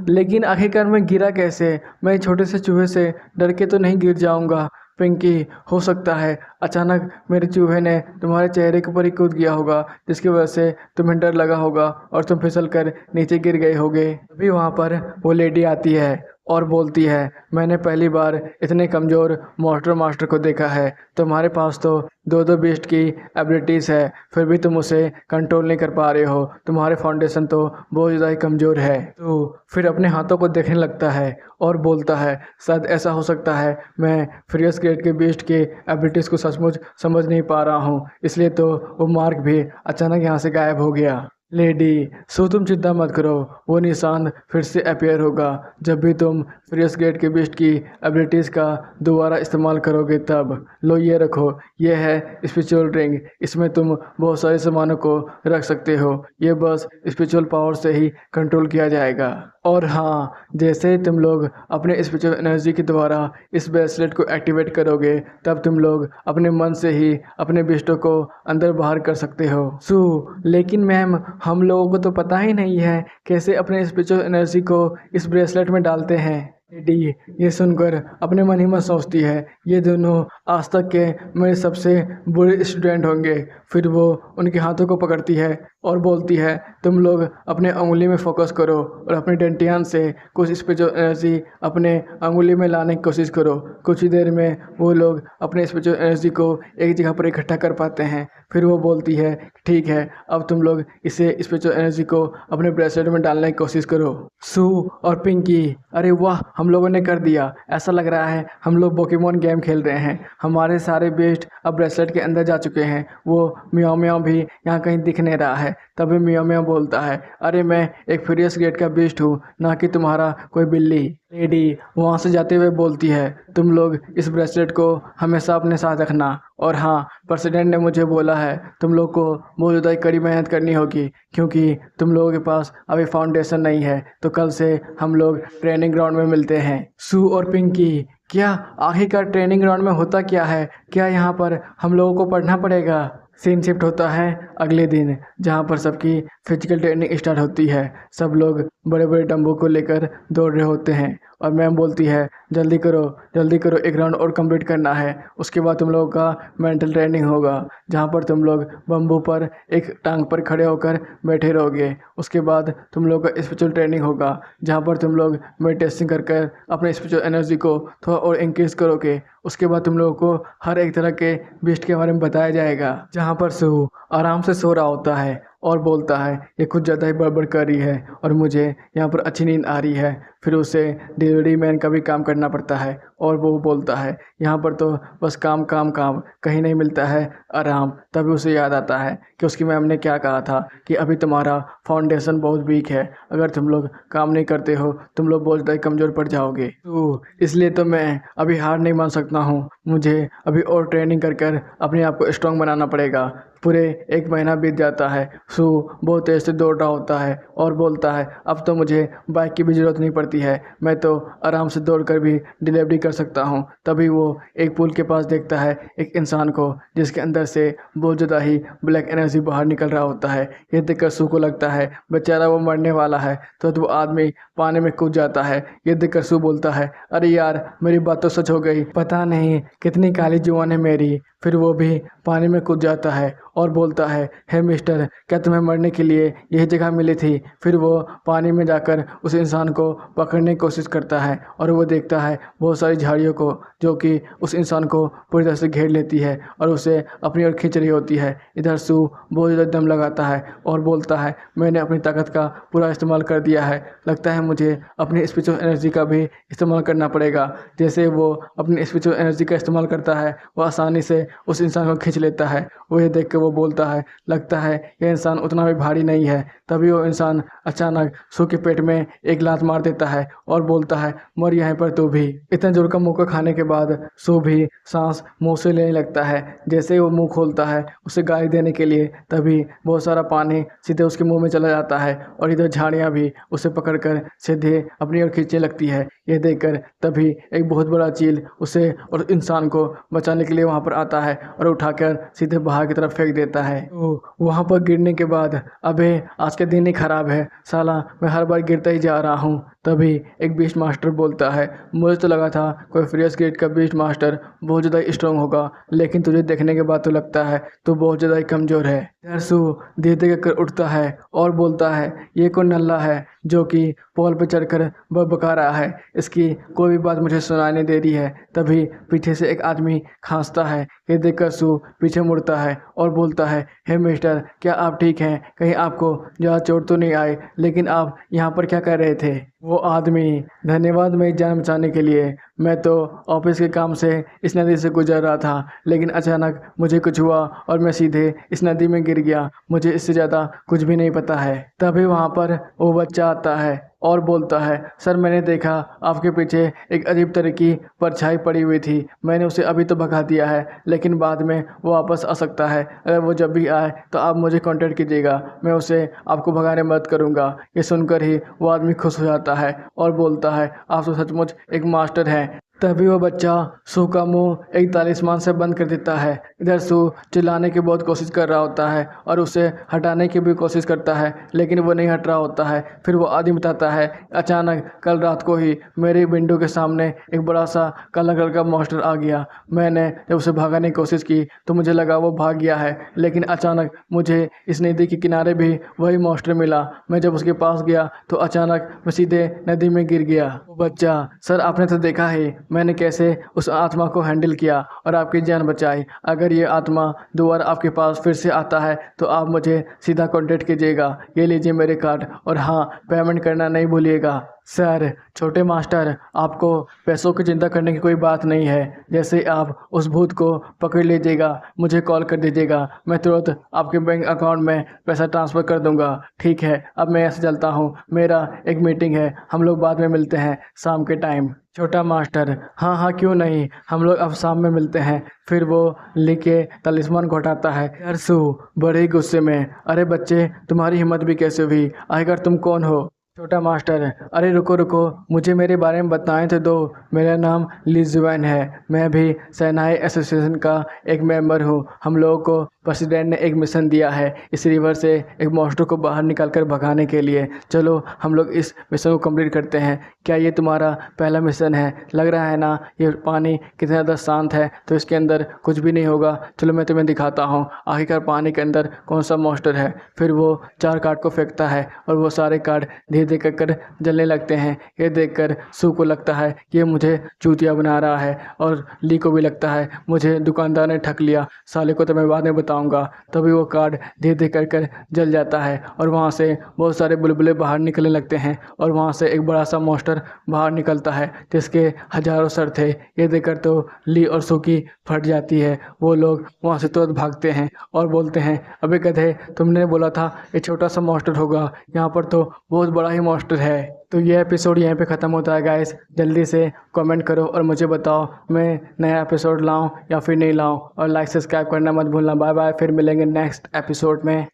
लेकिन आखिरकार मैं गिरा कैसे? मैं छोटे से चूहे से डर के तो नहीं गिर जाऊंगा। पिंकी, हो सकता है अचानक मेरे चूहे ने तुम्हारे चेहरे के ऊपर ही कूद गया होगा, जिसकी वजह से तुम्हें डर लगा होगा और तुम फिसल कर नीचे गिर गए होगे। अभी वहाँ पर वो लेडी आती है और बोलती है, मैंने पहली बार इतने कमज़ोर मास्टर को देखा है। तुम्हारे पास तो दो बीस्ट की एबिलिटीज़ है, फिर भी तुम उसे कंट्रोल नहीं कर पा रहे हो। तुम्हारे फाउंडेशन तो बहुत ज़्यादा ही कमज़ोर है। तो फिर अपने हाथों को देखने लगता है और बोलता है, शायद ऐसा हो सकता है मैं फ्यूरियस ग्रेट के बीस्ट की एबिलिटीज़ को सचमुच समझ नहीं पा रहा हूँ, इसलिए तो वो मार्क भी अचानक यहाँ से गायब हो गया। लेडी, तुम चिंता मत करो, वो निशान फिर से अपीयर होगा जब भी तुम फ्यूरियस ग्रेट के बीस्ट की एबिलिटीज़ का दोबारा इस्तेमाल करोगे तब। लो ये रखो, ये है स्पिरिचुअल रिंग, इसमें तुम बहुत सारे सामानों को रख सकते हो। ये बस स्पिरिचुअल पावर से ही कंट्रोल किया जाएगा। और हाँ, जैसे ही तुम लोग अपने स्पिरिचुअल एनर्जी के द्वारा इस ब्रेसलेट को एक्टिवेट करोगे तब तुम लोग अपने मन से ही अपने बिस्टों को अंदर बाहर कर सकते हो। लेकिन मैम, हम लोगों को तो पता ही नहीं है कैसे अपने स्पिरिचुअल एनर्जी को इस ब्रेसलेट में डालते हैं। लेडी ये सुनकर अपने मन ही मन सोचती है, ये दोनों आज तक के मेरे सबसे बुरे स्टूडेंट होंगे। फिर वो उनके हाथों को पकड़ती है और बोलती है, तुम लोग अपने उंगली में फोकस करो और अपने डेंटियान से कुछ स्पिरिचुअल एनर्जी अपने उंगली में लाने की कोशिश करो। कुछ ही देर में वो लोग अपने स्पिरिचुअल एनर्जी को एक जगह पर इकट्ठा कर पाते हैं। फिर वो बोलती है, ठीक है, अब तुम लोग इसे स्पिरिचुअल एनर्जी को अपने ब्रेसलेट में डालने की कोशिश करो। सू और पिंकी, अरे वाह, हम लोगों ने कर दिया। ऐसा लग रहा है हम लोग पोकेमॉन गेम खेल रहे हैं। हमारे सारे बेस्ट अब ब्रेसलेट के अंदर जा चुके हैं। वो मियाओ मियाओ भी यहाँ कहीं दिख नहीं रहा है। तभी मियाओ मियाओ बोलता है, अरे मैं एक फ्यूरियस ग्रेड का बेस्ट हूँ, ना कि तुम्हारा कोई बिल्ली। लेडी वहाँ से जाते हुए बोलती है, तुम लोग इस ब्रेसलेट को हमेशा अपने साथ रखना। और हाँ, प्रेसिडेंट ने मुझे बोला है तुम लोग को बहुत ज़्यादा कड़ी मेहनत करनी होगी, क्योंकि तुम लोगों के पास अभी फाउंडेशन नहीं है। तो कल से हम लोग ट्रेनिंग ग्राउंड में मिलते हैं। सू और पिंकी, क्या आखिरकार ट्रेनिंग ग्राउंड में होता क्या है? क्या यहाँ पर हम लोगों को पढ़ना पड़ेगा? सीन शिफ्ट होता है अगले दिन, जहाँ पर सबकी फिजिकल ट्रेनिंग स्टार्ट होती है। सब लोग बड़े बड़े डंबों को लेकर दौड़ रहे होते हैं और मैम बोलती है, जल्दी करो, एक राउंड और कंप्लीट करना है। उसके बाद तुम लोगों का मेंटल ट्रेनिंग होगा, जहाँ पर तुम लोग बम्बू पर एक टांग पर खड़े होकर बैठे रहोगे। उसके बाद तुम लोगों का स्पिरिचुअल ट्रेनिंग होगा, जहाँ पर तुम लोग मेडिटेशन कर अपने स्पिरिचुअल एनर्जी को थोड़ा और इंक्रीज करोगे। उसके बाद तुम लोगों को हर एक तरह के बीस्ट के बारे में बताया जाएगा। जहाँ पर सू आराम से सो रहा होता है और बोलता है, ये कुछ ज़्यादा ही बड़बड़ कर रही है और मुझे यहाँ पर अच्छी नींद आ रही है। फिर उसे डिलीवरी मैन का भी काम करना पड़ता है और वो बोलता है, यहाँ पर तो बस काम काम काम, कहीं नहीं मिलता है आराम। तभी उसे याद आता है कि उसकी मैम ने क्या कहा था कि अभी तुम्हारा फाउंडेशन बहुत वीक है, अगर तुम लोग काम नहीं करते हो तुम लोग बहुत ज़्यादा कमज़ोर पड़ जाओगे। तो इसलिए तो मैं अभी हार नहीं मान सकता हूँ, मुझे अभी और ट्रेनिंग कर अपने आप को स्ट्रॉन्ग बनाना पड़ेगा। पूरे 1 महीना बीत जाता है। सू बहुत तेज़ से दौड़ रहा होता है और बोलता है, अब तो मुझे बाइक की भी ज़रूरत नहीं पड़ती है, मैं तो आराम से दौड़कर भी डिलीवरी कर सकता हूँ। तभी वो एक पुल के पास देखता है एक इंसान को, जिसके अंदर से बहुत ज़्यादा ही ब्लैक एनर्जी बाहर निकल रहा होता है। ये देखकर सू को लगता है बेचारा वो मरने वाला है, तो वो आदमी पानी में कूद जाता है। ये देखकर सू बोलता है, अरे यार, मेरी बात तो सच हो गई, पता नहीं कितनी काली जुबान है मेरी। फिर वो भी पानी में कूद जाता है और बोलता है, हे मिस्टर, क्या तुम्हें मरने के लिए यही जगह मिली थी? फिर वो पानी में जाकर उस इंसान को पकड़ने की कोशिश करता है और वो देखता है बहुत सारी झाड़ियों को, जो कि उस इंसान को पूरी तरह से घेर लेती है और उसे अपनी ओर खींच रही होती है। इधर सू बहुत ज़्यादा दम लगाता है और बोलता है, मैंने अपनी ताकत का पूरा इस्तेमाल कर दिया है, लगता है मुझे अपनी स्पिरिचुअल एनर्जी का भी इस्तेमाल करना पड़ेगा। जैसे वो अपनी स्पिरिचुअल एनर्जी का इस्तेमाल करता है, वो आसानी से उस इंसान को खींच लेता है। वो ये देख के वो बोलता है, लगता है ये इंसान उतना भी भारी नहीं है। तभी वो इंसान अचानक सू के पेट में एक लात मार देता है और बोलता है, मर यहाँ पर तू भी। इतना जोर का मुक्का खाने के बाद सू भी सांस मुंह से लेने लगता है। जैसे ही वो मुंह खोलता है उसे गाली देने के लिए, तभी बहुत सारा पानी सीधे उसके मुंह में चला जाता है और इधर झाड़ियाँ भी उसे पकड़कर सीधे अपनी ओर खींचने लगती है। ये देखकर तभी एक बहुत बड़ा चील उसे और इंसान को बचाने के लिए वहाँ पर आता है और उठाकर सीधे बाहर की तरफ फेंक देता है। तो वहाँ पर गिरने के बाद, अबे आज के दिन ही खराब है साला, मैं हर बार गिरता ही जा रहा हूँ। तभी एक बीस्ट मास्टर बोलता है, मुझे तो लगा था कोई फ्रियस ग्रेड का बीस्ट मास्टर बहुत ज़्यादा स्ट्रांग होगा, लेकिन तुझे देखने के बाद तो लगता है तू बहुत ज़्यादा ही कमज़ोर है। दरसू धीरे धीरे कर उठता है और बोलता है, ये कौन नल्ला है जो कि पोल पर चढ़कर बकबका रहा है, इसकी कोई भी बात मुझे सुनाई नहीं दे रही है। तभी पीछे से एक आदमी खांसता है। ये देखकर सू पीछे मुड़ता है और बोलता है, हे मिस्टर, क्या आप ठीक हैं? कहीं आपको ज़्यादा चोट तो नहीं आई? लेकिन आप यहाँ पर क्या कर रहे थे? वो आदमी, धन्यवाद मेरी जान बचाने के लिए, मैं तो ऑफिस के काम से इस नदी से गुजर रहा था, लेकिन अचानक मुझे कुछ हुआ और मैं सीधे इस नदी में गिर गया, मुझे इससे ज़्यादा कुछ भी नहीं पता है। तभी वहाँ पर वो बच्चा आता है और बोलता है, सर मैंने देखा आपके पीछे एक अजीब तरह की परछाई पड़ी हुई थी, मैंने उसे अभी तो भगा दिया है, लेकिन बाद में वो वापस आ सकता है। अगर वो जब भी आए तो आप मुझे कांटेक्ट कीजिएगा, मैं उसे आपको भगाने में मदद करूँगा। ये सुनकर ही वो आदमी खुश हो जाता है और बोलता है, आप तो सचमुच एक मास्टर हैं। तभी वो बच्चा सू का मुंह एक तालिस्मान से बंद कर देता है। इधर सू चिल्लाने की बहुत कोशिश कर रहा होता है और उसे हटाने की भी कोशिश करता है, लेकिन वो नहीं हट रहा होता है। फिर वो आदमी बताता है, अचानक कल रात को ही मेरी विंडो के सामने एक बड़ा सा काला कलर का मॉन्स्टर आ गया। मैंने जब उसे भगाने की कोशिश की तो मुझे लगा वो भाग गया है, लेकिन अचानक मुझे इस नदी के किनारे भी वही मॉन्स्टर मिला। मैं जब उसके पास गया तो अचानक मैं सीधे नदी में गिर गया। वो बच्चा, सर आपने तो देखा ही मैंने कैसे उस आत्मा को हैंडल किया और आपकी जान बचाई। अगर ये आत्मा दोबारा आपके पास फिर से आता है तो आप मुझे सीधा कांटेक्ट कीजिएगा। ये लीजिए मेरे कार्ड, और हाँ, पेमेंट करना नहीं भूलिएगा। सर, छोटे मास्टर, आपको पैसों की चिंता करने की कोई बात नहीं है। जैसे आप उस भूत को पकड़ लीजिएगा, मुझे कॉल कर दीजिएगा, मैं तुरंत आपके बैंक अकाउंट में पैसा ट्रांसफ़र कर दूंगा। ठीक है, अब मैं ऐसे चलता हूँ, मेरा एक मीटिंग है, हम लोग बाद में मिलते हैं शाम के टाइम। छोटा मास्टर, हाँ हाँ क्यों नहीं, हम लोग अब शाम में मिलते हैं। फिर वो लेके तलिस्मान को हटाता है। अरसू बड़े ही गुस्से में, अरे बच्चे, तुम्हारी हिम्मत भी कैसे हुई, आखिर तुम कौन हो? छोटा मास्टर, अरे रुको रुको, मुझे मेरे बारे में बताएं तो दो। मेरा नाम लिजुएन है, मैं भी सैनाई एसोसिएशन का एक मेंबर हूँ। हम लोगों को प्रेसिडेंट ने एक मिशन दिया है इस रिवर से एक मॉन्स्टर को बाहर निकाल कर भगाने के लिए। चलो हम लोग इस मिशन को कंप्लीट करते हैं। क्या ये तुम्हारा पहला मिशन है? लग रहा है ना ये पानी कितना ज़्यादा शांत है, तो इसके अंदर कुछ भी नहीं होगा। चलो मैं तुम्हें दिखाता हूँ आखिरकार पानी के अंदर कौन सा मॉन्स्टर है। फिर वो 4 कार्ड को फेंकता है और वो सारे कार्ड धीरे धीरे कर जलने लगते हैं। ये देखकर सू को लगता है कि ये मुझे चूतिया बना रहा है, और ली को भी लगता है मुझे दुकानदार ने ठग लिया, साले को तो मैं बाद में बताऊंगा। तभी वो कार्ड धीरे धीरे कर जल जाता है और वहाँ से बहुत सारे बुलबुले बाहर निकलने लगते हैं, और वहाँ से एक बड़ा सा मॉन्स्टर बाहर निकलता है जिसके हजारों सर थे। ये देखकर तो ली और सू की फट जाती है। वो लोग वहाँ से तुरंत भागते हैं और बोलते हैं, अबे गधे, तुमने बोला था ये छोटा सा मॉन्स्टर होगा, यहाँ पर तो बहुत बड़ा ही मॉन्स्टर है। तो ये एपिसोड यहीं पे ख़त्म होता है गाइस। जल्दी से कमेंट करो और मुझे बताओ मैं नया एपिसोड लाऊं या फिर नहीं लाऊं, और लाइक सब्सक्राइब करना मत भूलना। बाय बाय, फिर मिलेंगे नेक्स्ट एपिसोड में।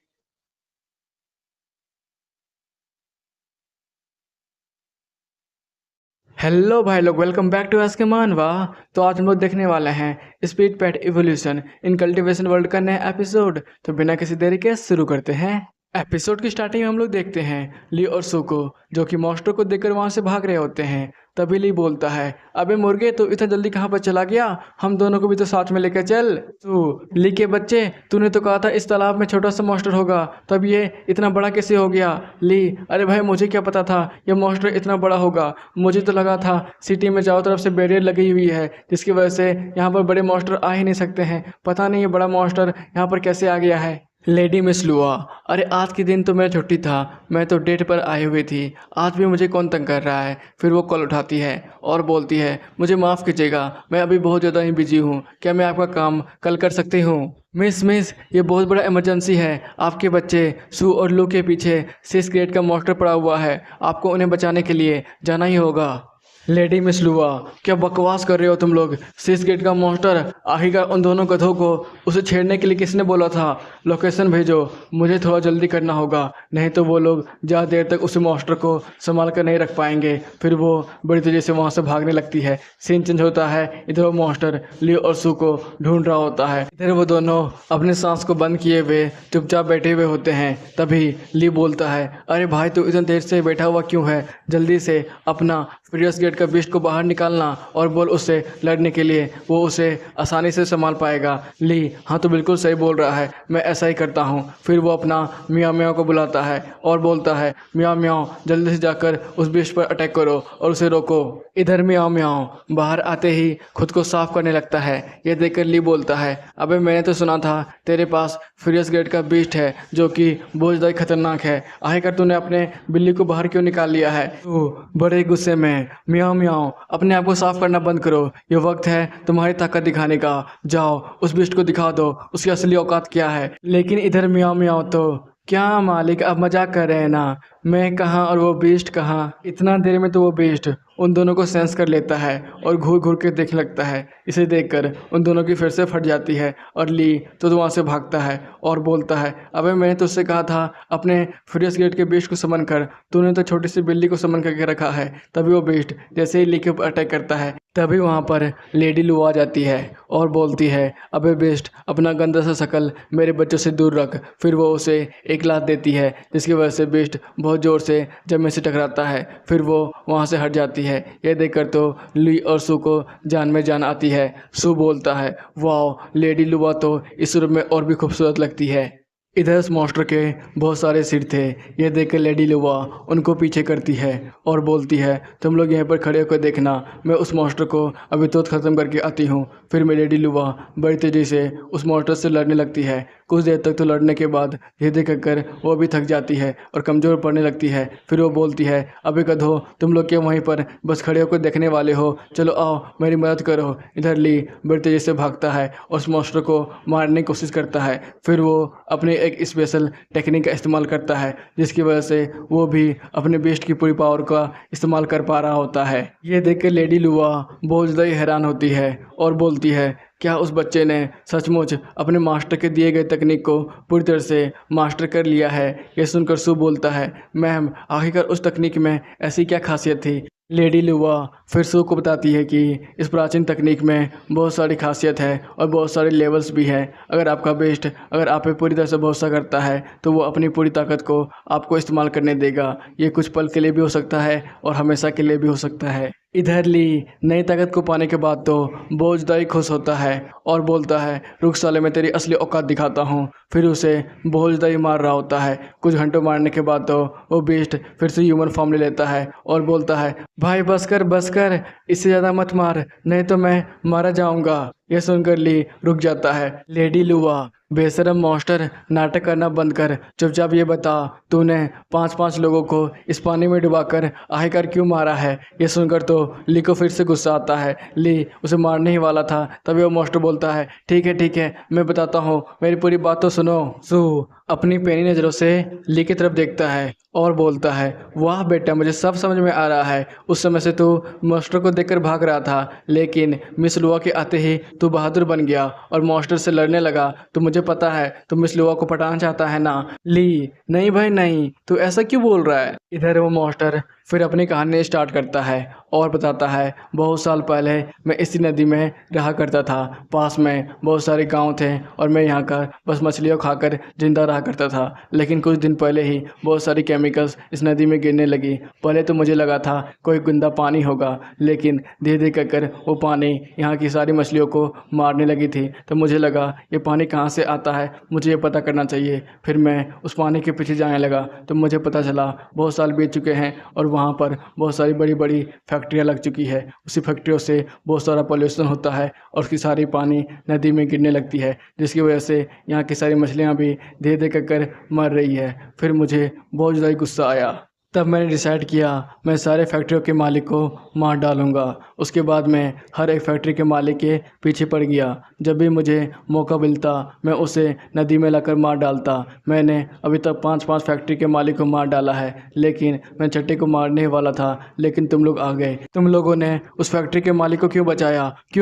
हेलो भाई लोग, वेलकम बैक टू एस के मानवा। तो आज हम लोग देखने वाले हैं speed pet evolution in cultivation world का नया एपिसोड। तो बिना किसी देरी के शुरू करते हैं। एपिसोड की स्टार्टिंग में हम लोग देखते हैं ली और सू को, जो कि मॉन्स्टर को देखकर वहां से भाग रहे होते हैं। तभी ली बोलता है, अबे मुर्गे, तो इतना जल्दी कहाँ पर चला गया, हम दोनों को भी तो साथ में लेकर चल। तू ली के बच्चे, तूने तो कहा था इस तालाब में छोटा सा मॉन्स्टर होगा, तब ये इतना बड़ा कैसे हो गया? ली, अरे भाई मुझे क्या पता था ये मॉन्स्टर इतना बड़ा होगा, मुझे तो लगा था सिटी में चारों तरफ से बैरियर लगी हुई है जिसकी वजह से यहाँ पर बड़े मॉन्स्टर आ ही नहीं सकते हैं। पता नहीं ये बड़ा मॉन्स्टर यहाँ पर कैसे आ गया है। लेडी मिस लुआ, अरे आज के दिन तो मेरा छुट्टी था, मैं तो डेट पर आई हुई थी, आज भी मुझे कौन तंग कर रहा है। फिर वो कॉल उठाती है और बोलती है, मुझे माफ़ कीजिएगा, मैं अभी बहुत ज़्यादा ही बिजी हूँ, क्या मैं आपका काम कल कर सकती हूँ? मिस ये बहुत बड़ा इमरजेंसी है, आपके बच्चे सू और लू के पीछे 6 ग्रेड का मॉन्स्टर पड़ा हुआ है, आपको उन्हें बचाने के लिए जाना ही होगा। लेडी मिस लुआ, क्या बकवास कर रहे हो तुम लोग? 6 गेट का मॉन्स्टर, आखिरकार उन दोनों गधों को उसे छेड़ने के लिए किसने बोला था? लोकेशन भेजो, मुझे थोड़ा जल्दी करना होगा, नहीं तो वो लोग ज़्यादा देर तक उस मॉन्स्टर को संभाल कर नहीं रख पाएंगे। फिर वो बड़ी तेज़ी से वहाँ से भागने लगती है। सीन चेंज होता है, इधर वो मॉन्स्टर ली और सू को ढूंढ रहा होता है। इधर वो दोनों अपने सांस को बंद किए हुए चुपचाप बैठे हुए होते हैं। तभी ली बोलता है, अरे भाई तू इतनी देर से बैठा हुआ क्यों है? जल्दी से अपना फ्यूरियस गेट का बीस्ट को बाहर निकालना और बोल उससे लड़ने के लिए, वो उसे आसानी से संभाल पाएगा। ली, हाँ तो बिल्कुल सही बोल रहा है, मैं ऐसा ही करता हूँ। फिर वो अपना मियाँ मियाँ को बुलाता है और बोलता है, मियाँ मियाँ जल्दी से जाकर उस बीस्ट पर अटैक करो और उसे रोको। इधर मियाँ मियाँ बाहर आते ही खुद को साफ करने लगता है। ये देखकर ली बोलता है, अबे मैंने तो सुना था तेरे पास फ्यूरियस गेट का बीस्ट है जो कि बहुत ज़्यादा खतरनाक है, आखिरकार तूने अपने बिल्ली को बाहर क्यों निकाल लिया है? तू बड़े गुस्से में, मियाँ मियाँ अपने आप को साफ करना बंद करो, ये वक्त है तुम्हारी ताकत दिखाने का, जाओ उस बिस्ट को दिखा दो उसकी असली औकात क्या है। लेकिन इधर मियाँ मियाँ तो, क्या मालिक आप मजाक कर रहे हैं ना, मैं कहाँ और वो बीस्ट कहाँ? इतना देर में तो वो बीस्ट उन दोनों को सेंस कर लेता है और घूर घूर के देखने लगता है। इसे देखकर उन दोनों की फिर से फट जाती है और ली तो वहाँ से भागता है और बोलता है, अबे मैंने तो उससे कहा था अपने फ्यूरियस गेट के बीस्ट को समन कर, तूने तो छोटी सी बिल्ली को समन करके रखा है। तभी वो बीस्ट जैसे ही ली के ऊपर अटैक करता है, तभी वहाँ पर लेडी लू आ जाती है और बोलती है, अबे बेस्ट, अपना गंदा सा शकल मेरे बच्चों से दूर रख। फिर वो उसे एक लात देती है जिसकी वजह से बेस्ट बहुत ज़ोर से जमीन से टकराता है। फिर वो वहाँ से हट जाती है। ये देखकर तो ली और सू को जान में जान आती है। सू बोलता है, वाह, लेडी लुआ तो इस रूप में और भी खूबसूरत लगती है। इधर उस मॉन्स्टर के बहुत सारे सिर थे। ये देखकर लेडी लुआ उनको पीछे करती है और बोलती है, तुम लोग यहाँ पर खड़े होकर देखना, मैं उस मॉन्स्टर को अभी तो ख़त्म करके आती हूँ। फिर मैं लेडी लुआ बड़ी तेज़ी से उस मॉन्स्टर से लड़ने लगती है। कुछ देर तक तो लड़ने के बाद ये देख कर वो भी थक जाती है और कमज़ोर पड़ने लगती है। फिर वो बोलती है, अबे गधो, तुम लोग क्या वहीं पर बस खड़े होकर देखने वाले हो? चलो आओ, मेरी मदद करो। इधर ली बड़ी तेज़ी से भागता है और उस मॉन्स्टर को मारने की कोशिश करता है। फिर वो अपने एक स्पेशल टेक्निक का इस्तेमाल करता है जिसकी वजह से वो भी अपने बेस्ट की पूरी पावर का इस्तेमाल कर पा रहा होता है। ये देख कर लेडी लुआ बहुत ज़्यादा ही हैरान होती है और बोलती है, क्या उस बच्चे ने सचमुच अपने मास्टर के दिए गए तकनीक को पूरी तरह से मास्टर कर लिया है? ये सुनकर सू बोलता है, मैम, आखिरकार उस तकनीक में ऐसी क्या खासियत थी? लेडी लुआ फिर सू को बताती है कि इस प्राचीन तकनीक में बहुत सारी खासियत है और बहुत सारे लेवल्स भी हैं। अगर आपका बेस्ट अगर आप पे पूरी तरह से भरोसा करता है तो वो अपनी पूरी ताकत को आपको इस्तेमाल करने देगा। ये कुछ पल के लिए भी हो सकता है और हमेशा के लिए भी हो सकता है। इधर ली नई ताकत को पाने के बाद तो बहुत ज़्यादा ही खुश होता है और बोलता है, रुक साले, मैं तेरी असली औकात दिखाता हूँ। फिर उसे बहुत ज़्यादा ही मार रहा होता है। कुछ घंटों मारने के बाद तो वो बीस्ट फिर से ह्यूमन फॉर्म ले लेता है और बोलता है, भाई बस कर, इससे ज़्यादा मत मार, नहीं तो मैं मारा जाऊँगा। यह सुनकर ली रुक जाता है। लेडी लुआ, बेशरम मॉन्स्टर, नाटक करना बंद कर, चुपचाप ये बता, तूने 5-5 लोगों को इस पानी में डुबाकर आखिरकार क्यों मारा है? ये सुनकर तो ली को फिर से गुस्सा आता है। ली उसे मारने ही वाला था, तभी वो मॉन्स्टर बोलता है, ठीक है, मैं बताता हूँ, मेरी पूरी बात तो सुनो। सू अपनी पैनी नज़रों से ली की तरफ देखता है और बोलता है, वाह बेटा, मुझे सब समझ में आ रहा है। उस समय से तू मॉन्स्टर को देखकर भाग रहा था, लेकिन मिस लुआ के आते ही तू बहादुर बन गया और मॉन्स्टर से लड़ने लगा। तो मुझे पता है तू मिस लुआ को पटाना चाहता है ना? ली, नहीं भाई नहीं, तू ऐसा क्यों बोल रहा है? इधर वो मॉन्स्टर फिर अपनी कहानी स्टार्ट करता है और बताता है, बहुत साल पहले मैं इसी नदी में रहा करता था। पास में बहुत सारे गांव थे और मैं यहाँ का बस मछलियों खाकर जिंदा रहा करता था। लेकिन कुछ दिन पहले ही बहुत सारी केमिकल्स इस नदी में गिरने लगी। पहले तो मुझे लगा था कोई गंदा पानी होगा, लेकिन धीरे धीरे कर वो पानी यहाँ की सारी मछलियों को मारने लगी थी। तो मुझे लगा ये पानी कहाँ से आता है, मुझे ये पता करना चाहिए। फिर मैं उस पानी के पीछे जाने लगा तो मुझे पता चला बहुत साल बीत चुके हैं और वहाँ पर बहुत सारी बड़ी बड़ी फैक्ट्रियाँ लग चुकी है। उसी फैक्ट्रियों से बहुत सारा पोल्यूशन होता है और उसकी सारी पानी नदी में गिरने लगती है, जिसकी वजह से यहाँ की सारी मछलियाँ भी धीरे धीरे कर मर रही है। फिर मुझे बहुत ज़्यादा गुस्सा आया। तब मैंने डिसाइड किया मैं सारे फैक्ट्रियों के मालिक को मार डालूंगा। उसके बाद मैं हर एक फैक्ट्री के मालिक के पीछे पड़ गया। जब भी मुझे मौका मिलता मैं उसे नदी में लाकर मार डालता। मैंने अभी तक 5-5 फैक्ट्री के मालिक को मार डाला है, लेकिन मैं छठे को मारने ही वाला था, लेकिन तुम लोग आ गए। तुम लोगों ने उस फैक्ट्री के मालिक को क्यों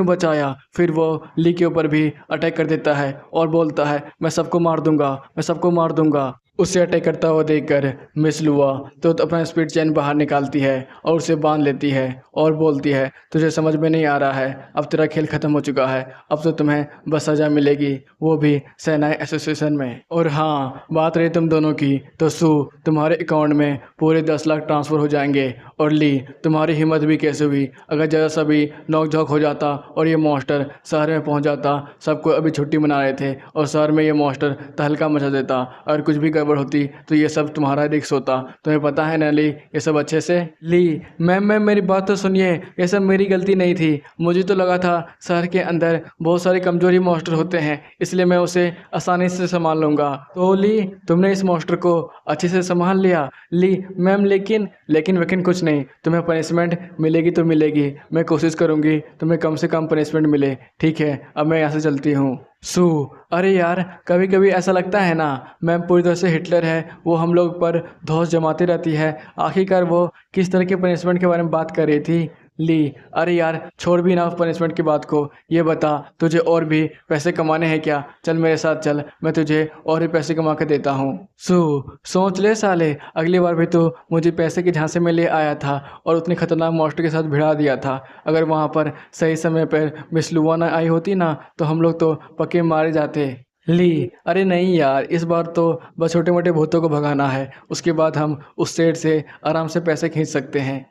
बचाया? फिर वो ली के ऊपर भी अटैक कर देता है और बोलता है, मैं सबको मार दूंगा। उसे अटैक करता हुआ देखकर मिस लुआ तो अपना स्पीड चैन बाहर निकालती है और उसे बांध लेती है और बोलती है, तुझे समझ में नहीं आ रहा है, अब तेरा खेल ख़त्म हो चुका है, अब तो तुम्हें बस सज़ा मिलेगी, वो भी सेनाई एसोसिएशन में। और हाँ, बात रही तुम दोनों की, तो सू तुम्हारे अकाउंट में पूरे 10 लाख ट्रांसफ़र हो जाएंगे। और ली, तुम्हारी हिम्मत भी कैसे हुई? अगर ज़रा सा भी नोक झोंक हो जाता और ये मॉन्स्टर शहर में पहुँच जाता, सबको अभी छुट्टी मना रहे थे और शहर में ये मॉन्स्टर तहलका मचा देता, और कुछ भी गड़बड़ होती तो ये सब तुम्हारा रिस्क होता। तुम्हें पता है ना ली, ये सब अच्छे से। ली, मैम मेरी बात तो सुनिए, ये सब मेरी गलती नहीं थी। मुझे तो लगा था शहर के अंदर बहुत सारे कमजोरी मॉन्स्टर होते हैं, इसलिए मैं उसे आसानी से संभाल लूँगा। तो ली, तुमने इस मॉन्स्टर को अच्छे से संभाल लिया? ली, मैम लेकिन कुछ नहीं, तुम्हें पनिशमेंट मिलेगी तो मिलेगी। मैं कोशिश करूँगी तुम्हें कम से कम पनिशमेंट मिले, ठीक है? अब मैं यहाँ से चलती हूँ। सू, अरे यार, कभी कभी ऐसा लगता है ना मैम पूरी तरह से हिटलर है, वो हम लोग पर धौंस जमाती रहती है। आखिरकार वो किस तरह के पनिशमेंट के बारे में बात कर रही थी? ली, अरे यार छोड़ भी ना उस पनिशमेंट की बात को, ये बता तुझे और भी पैसे कमाने हैं क्या? चल मेरे साथ चल, मैं तुझे और भी पैसे कमा के देता हूँ। सोच ले साले, अगली बार भी तू मुझे पैसे के झांसे में ले आया था और उतनी खतरनाक मॉन्स्टर के साथ भिड़ा दिया था। अगर वहाँ पर सही समय पर मिस लुआ ना आई होती ना तो हम लोग तो पक्के मारे जाते। ली, अरे नहीं यार, इस बार तो बस छोटे मोटे भूतों को भगाना है, उसके बाद हम उस सेट से आराम से पैसे खींच सकते हैं।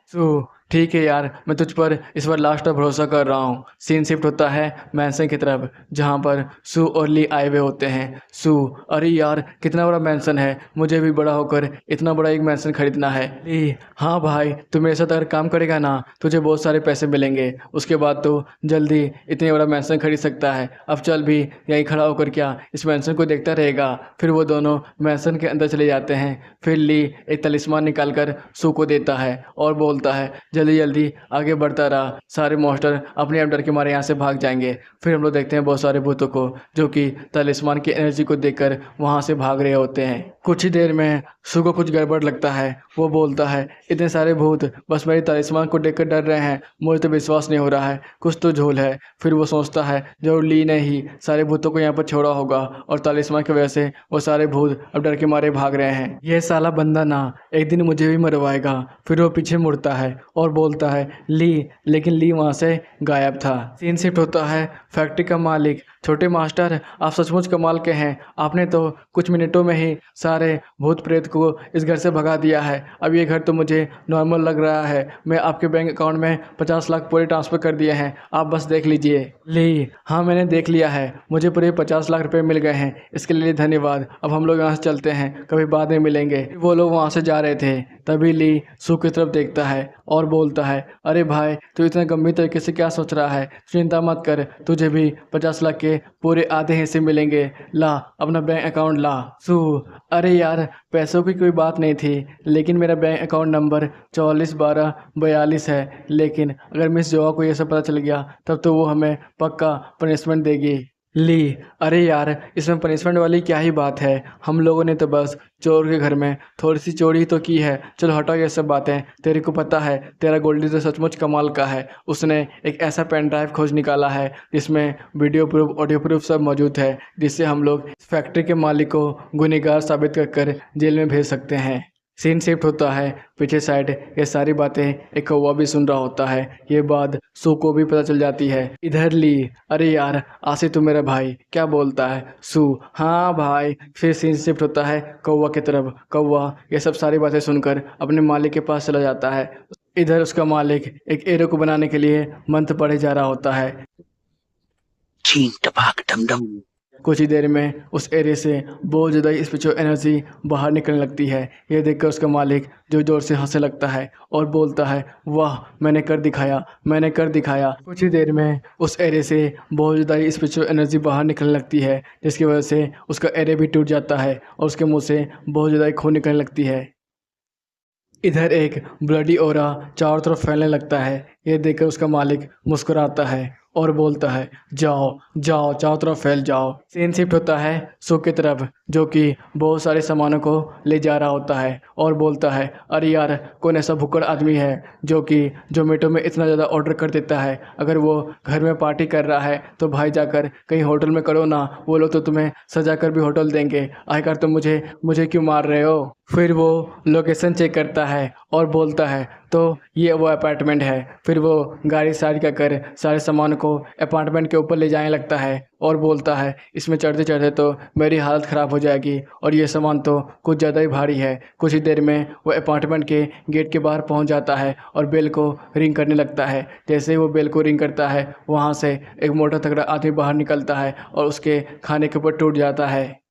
ठीक है यार, मैं तुझ पर इस बार लास्ट तक भरोसा कर रहा हूँ। सीन शिफ्ट होता है मैंसन की तरफ, जहाँ पर सू और ली आए हुए होते हैं। सू, अरे यार कितना बड़ा मैंसन है, मुझे भी बड़ा होकर इतना बड़ा एक मैंसन खरीदना है। ली, हाँ भाई, तू मेरे साथ अगर काम करेगा ना तुझे बहुत सारे पैसे मिलेंगे, उसके बाद तो जल्दी इतने बड़ा मैंसन खरीद सकता है। अब चल भी, यहीं खड़ा होकर क्या इस मैंसन को देखता रहेगा? फिर वो दोनों मैंसन के अंदर चले जाते हैं। फिर ली एक तलिस्मान निकाल कर सू को देता है और बोलता है जल्दी जल्दी आगे बढ़ता रहा, सारे मॉन्स्टर अपने आप डर के मारे यहाँ से भाग जाएंगे। फिर हम लोग देखते हैं बहुत सारे भूतों को जो कि तलिस्मान की एनर्जी को देखकर वहाँ से भाग रहे होते हैं। कुछ ही देर में सू को कुछ गड़बड़ लगता है, वो बोलता है इतने सारे भूत बस मेरी तलिस्मान को देखकर डर रहे हैं, मुझे तो विश्वास नहीं हो रहा है, कुछ तो झोल है। फिर वो सोचता है जरूर ली ने ही सारे भूतों को यहाँ पर छोड़ा होगा और तलिस्मान की वजह से वो सारे भूत अब डर के मारे भाग रहे हैं। यह साला बंदा ना एक दिन मुझे भी मरवाएगा। फिर वो पीछे मुड़ता है और बोलता है ली, लेकिन ली वहाँ से गायब था। सीन शिफ्ट होता है फैक्ट्री का मालिक, छोटे मास्टर आप सचमुच कमाल के हैं, आपने तो कुछ मिनटों में ही सारे भूत प्रेत को इस घर से भगा दिया है। अब ये घर तो मुझे नॉर्मल लग रहा है, मैं आपके बैंक अकाउंट में 50 लाख पूरे ट्रांसफ़र कर दिए हैं, आप बस देख लीजिए। ली, हाँ मैंने देख लिया है, मुझे पूरे 50 लाख रुपए मिल गए हैं, इसके लिए धन्यवाद। अब हम लोग यहाँ से चलते हैं, कभी बाद में मिलेंगे। वो लोग वहाँ से जा रहे थे, तभी ली सू की तरफ देखता है और बोलता है अरे भाई तू इतना गंभीर तरीके से क्या सोच रहा है? चिंता मत कर, तुझे भी 50 लाख के पूरे आधे हिस्से मिलेंगे, ला अपना बैंक अकाउंट ला। सू, अरे यार पैसों की कोई बात नहीं थी, लेकिन मेरा बैंक अकाउंट नंबर 441242 है, लेकिन अगर मिस जोआ को ये सब पता चल गया तब तो वो हमें पक्का पनिशमेंट देगी। ली, अरे यार इसमें पनिशमेंट वाली क्या ही बात है, हम लोगों ने तो बस चोर के घर में थोड़ी सी चोरी ही तो की है। चलो हटाओ ये सब बातें, तेरे को पता है तेरा गोल्डी तो सचमुच कमाल का है, उसने एक ऐसा पेन ड्राइव खोज निकाला है जिसमें वीडियो प्रूफ ऑडियो प्रूफ सब मौजूद है, जिससे हम लोग फैक्ट्री के मालिक को गुनहगार साबित कर जेल में भेज सकते हैं। सीन शिफ्ट होता है पीछे साइड, ये सारी बातें एक कौवा भी सुन रहा होता है। ये बात सू को भी पता चल जाती है। इधर ली, अरे यार आसिफ तू मेरा भाई, क्या बोलता है? सू, हाँ भाई। फिर सीन शिफ्ट होता है कौवा की तरफ। कौवा ये सब सारी बातें सुनकर अपने मालिक के पास चला जाता है। इधर उसका मालिक एक एरो को बनाने के लिए मंत्र पढ़े जा रहा होता है। चीं टपाक डम डम। कुछ ही देर में उस एरिया से बहुत ज़्यादा स्पिरिचुअल एनर्जी बाहर निकलने लगती है। ये देखकर उसका मालिक जोर जोर से हंसने लगता है और बोलता है वाह मैंने कर दिखाया, मैंने कर दिखाया। कुछ ही देर में उस एरिया से बहुत ज़्यादा स्पिरिचुअल एनर्जी बाहर निकलने लगती है, जिसकी वजह से उसका एरिया भी टूट जाता है और उसके मुंह से बहुत ज़्यादा खून निकलने लगती है। इधर एक ब्लडी ओरा चारों तरफ फैलने लगता है। ये देखकर उसका मालिक मुस्कुराता है और बोलता है जाओ जाओ चारों तरफ फैल जाओ। सीन शिफ्ट होता है सू की तरफ, जो कि बहुत सारे सामानों को ले जा रहा होता है और बोलता है अरे यार कौन ऐसा भुक्कड़ आदमी है जो कि जोमेटो में इतना ज़्यादा ऑर्डर कर देता है, अगर वो घर में पार्टी कर रहा है तो भाई जाकर कहीं होटल में करो ना, वो लोग तो तुम्हें सजा कर भी होटल देंगे, आखिर तुम मुझे क्यों मार रहे हो? फिर वो लोकेशन चेक करता है और बोलता है तो ये वो अपार्टमेंट है। फिर वो गाड़ी साइड का कर सारे सामान को अपार्टमेंट के ऊपर ले जाने लगता है और बोलता है इसमें चढ़ते चढ़ते तो मेरी हालत ख़राब हो जाएगी और ये सामान तो कुछ ज़्यादा ही भारी है। कुछ ही देर में वो अपार्टमेंट के गेट के बाहर पहुंच जाता है और बेल को रिंग करने लगता है। जैसे ही वो बेल को रिंग करता है वहाँ से एक मोटा तगड़ा आदमी बाहर निकलता है और उसके खाने के ऊपर टूट जाता है।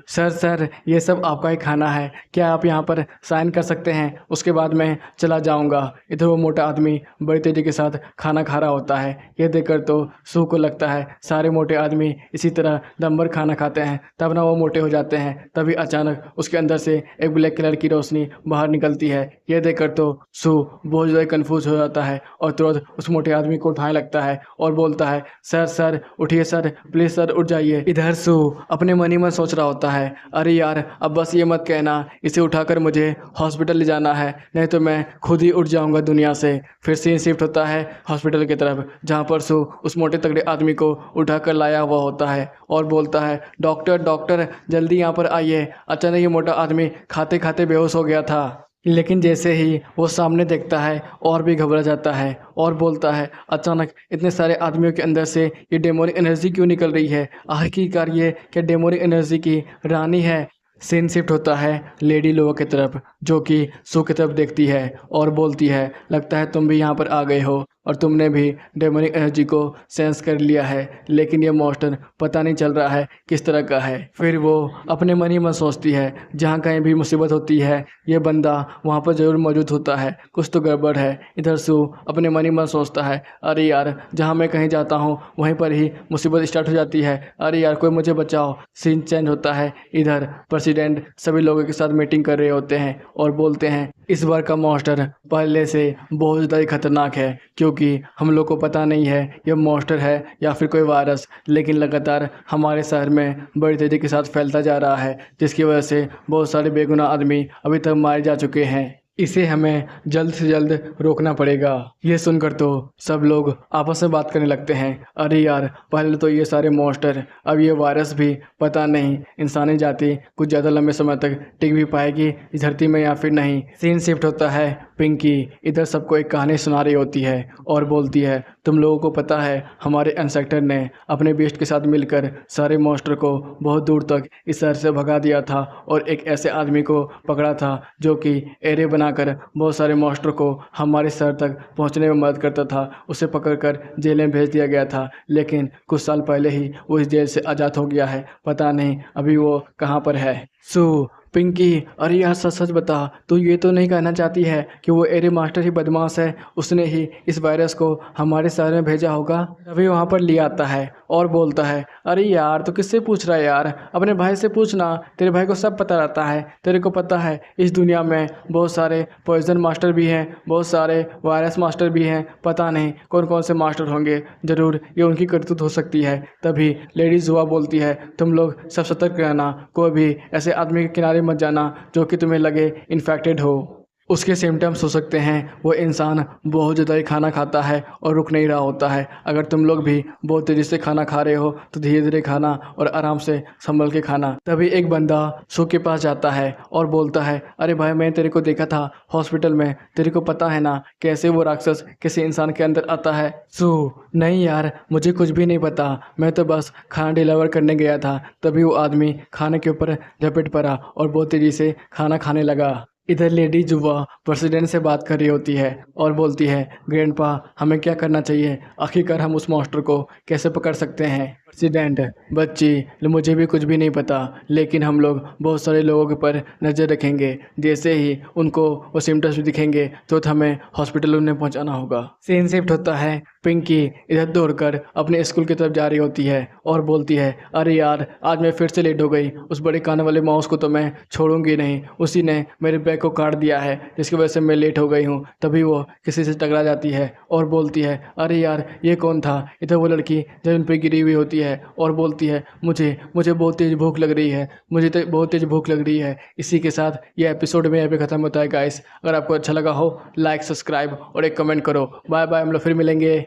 सर ये सब आपका ही खाना है, क्या आप यहाँ पर साइन कर सकते हैं, उसके बाद मैं चला जाऊँगा। इधर वो मोटा आदमी बड़ी तेज़ी के साथ खाना खा रहा होता है। ये देखकर तो सू को लगता है सारे मोटे आदमी इसी तरह दम भर खाना खाते हैं तब ना वो मोटे हो जाते हैं। तभी अचानक उसके अंदर से एक ब्लैक कलर की रोशनी बाहर निकलती है। ये देखकर तो सू बहुत ज़्यादा कन्फ्यूज हो जाता है और तुरंत उस मोटे आदमी को उठाने लगता है और बोलता है सर उठिए सर, प्लीज़ सर उठ जाइए। इधर सू अपने मन ही मन सोच रहा होता है, अरे यार अब बस ये मत कहना इसे उठाकर मुझे हॉस्पिटल ले जाना है, नहीं तो मैं खुद ही उठ जाऊंगा दुनिया से। फिर सीन शिफ्ट होता है हॉस्पिटल की तरफ, जहाँ पर सू उस मोटे तगड़े आदमी को उठाकर लाया हुआ होता है और बोलता है, डॉक्टर डॉक्टर जल्दी यहाँ पर आइए। अचानक ये मोटा आदमी खाते खाते बेहोश हो गया था, लेकिन जैसे ही वो सामने देखता है और भी घबरा जाता है और बोलता है, अचानक इतने सारे आदमियों के अंदर से ये डेमोनिक एनर्जी क्यों निकल रही है? आखिरकार ये क्या डेमोनिक एनर्जी की रानी है? सीन शिफ्ट होता है लेडी लोगों की तरफ, जो कि सू की तरफ देखती है और बोलती है, लगता है तुम भी यहाँ पर आ गए हो और तुमने भी डेमोनिक एनर्जी को सेंस कर लिया है, लेकिन ये मॉन्स्टर पता नहीं चल रहा है किस तरह का है। फिर वो अपने मन ही मन सोचती है, जहाँ कहीं भी मुसीबत होती है ये बंदा वहाँ पर ज़रूर मौजूद होता है, कुछ तो गड़बड़ है। इधर सू अपने मन ही मन सोचता है, अरे यार जहाँ मैं कहीं जाता हूँ वहीं पर ही मुसीबत स्टार्ट हो जाती है, अरे यार कोई मुझे बचाओ। सीन चेंज होता है, इधर प्रेसिडेंट सभी लोगों के साथ मीटिंग कर रहे होते हैं और बोलते हैं, इस बार का मॉन्स्टर पहले से बहुत ज़्यादा ही खतरनाक है, क्योंकि हम लोग को पता नहीं है ये मॉन्स्टर है या फिर कोई वायरस, लेकिन लगातार हमारे शहर में बड़ी तेज़ी के साथ फैलता जा रहा है, जिसकी वजह से बहुत सारे बेगुनाह आदमी अभी तक मारे जा चुके हैं। इसे हमें जल्द से जल्द रोकना पड़ेगा। ये सुनकर तो सब लोग आपस में बात करने लगते हैं, अरे यार पहले तो ये सारे मॉन्स्टर, अब ये वायरस भी, पता नहीं इंसानी जाति कुछ ज़्यादा लंबे समय तक टिक भी पाएगी इस धरती में या फिर नहीं। सीन शिफ्ट होता है पिंकी इधर सबको एक कहानी सुना रही होती है और बोलती है, तुम लोगों को पता है हमारे इंसेक्टर ने अपने बेस्ट के साथ मिलकर सारे मॉन्स्टर को बहुत दूर तक इस शहर से भगा दिया था और एक ऐसे आदमी को पकड़ा था जो कि एरे बनाकर बहुत सारे मॉन्स्टर को हमारे शहर तक पहुंचने में मदद करता था। उसे पकड़कर जेल में भेज दिया गया था, लेकिन कुछ साल पहले ही वो इस जेल से आज़ाद हो गया है, पता नहीं अभी वो कहाँ पर है। सू पिंकी, अरे यार सच सच बता, तू ये तो नहीं कहना चाहती है कि वो एरे मास्टर ही बदमाश है, उसने ही इस वायरस को हमारे शहर में भेजा होगा? तभी वहाँ पर ले आता है और बोलता है, अरे यार तो किससे पूछ रहा है यार, अपने भाई से पूछना, तेरे भाई को सब पता रहता है। तेरे को पता है इस दुनिया में बहुत सारे पॉइजन मास्टर भी हैं, बहुत सारे वायरस मास्टर भी हैं, पता नहीं कौन कौन से मास्टर होंगे, ज़रूर ये उनकी करतूत हो सकती है। तभी लेडी जुआ बोलती है, तुम लोग सब सतर्क रहना, कोई भी ऐसे आदमी के किनारे मत जाना जो कि तुम्हें लगे इन्फेक्टेड हो। उसके सिम्टम्स हो सकते हैं वो इंसान बहुत ज़्यादा ही खाना खाता है और रुक नहीं रहा होता है। अगर तुम लोग भी बहुत तेज़ी से खाना खा रहे हो तो धीरे धीरे खाना और आराम से संभल के खाना। तभी एक बंदा सू के पास जाता है और बोलता है, अरे भाई मैं तेरे को देखा था हॉस्पिटल में, तेरे को पता है ना कैसे वो राक्षस किसी इंसान के अंदर आता है? सू, नहीं यार मुझे कुछ भी नहीं पता, मैं तो बस खाना डिलीवर करने गया था। तभी वो आदमी खाने के ऊपर झपट पड़ा और बहुत तेज़ी से खाना खाने लगा। इधर लेडी जुवा प्रेसिडेंट से बात कर रही होती है और बोलती है, ग्रैंडपा हमें क्या करना चाहिए, आखिरकार हम उस मॉन्स्टर को कैसे पकड़ सकते हैं? प्रेसिडेंट, बच्ची मुझे भी कुछ भी नहीं पता, लेकिन हम लोग बहुत सारे लोगों के ऊपर नज़र रखेंगे, जैसे ही उनको वो सिम्टम्स दिखेंगे तो हमें हॉस्पिटल उन्हें पहुंचाना होगा। सीन शिफ्ट होता है पिंकी इधर दौड़कर अपने स्कूल की तरफ जा रही होती है और बोलती है, अरे यार आज मैं फिर से लेट हो गई, उस बड़े कान वाले माउस को तो मैं छोड़ूंगी नहीं, उसी ने मेरे बैग को काट दिया है जिसकी वजह से मैं लेट हो गई हूँ। तभी वो किसी से टकरा जाती है और बोलती है, अरे यार ये कौन था? इधर वो लड़की जमीन पर गिरी हुई होती है और बोलती है, मुझे मुझे बहुत तेज़ भूख लग रही है, मुझे तो बहुत तेज़ भूख लग रही है। इसी के साथ ये एपिसोड में यहाँ पे ख़त्म होता है गाइस। अगर आपको अच्छा लगा हो लाइक सब्सक्राइब और एक कमेंट करो। बाय बाय, हम लोग फिर मिलेंगे।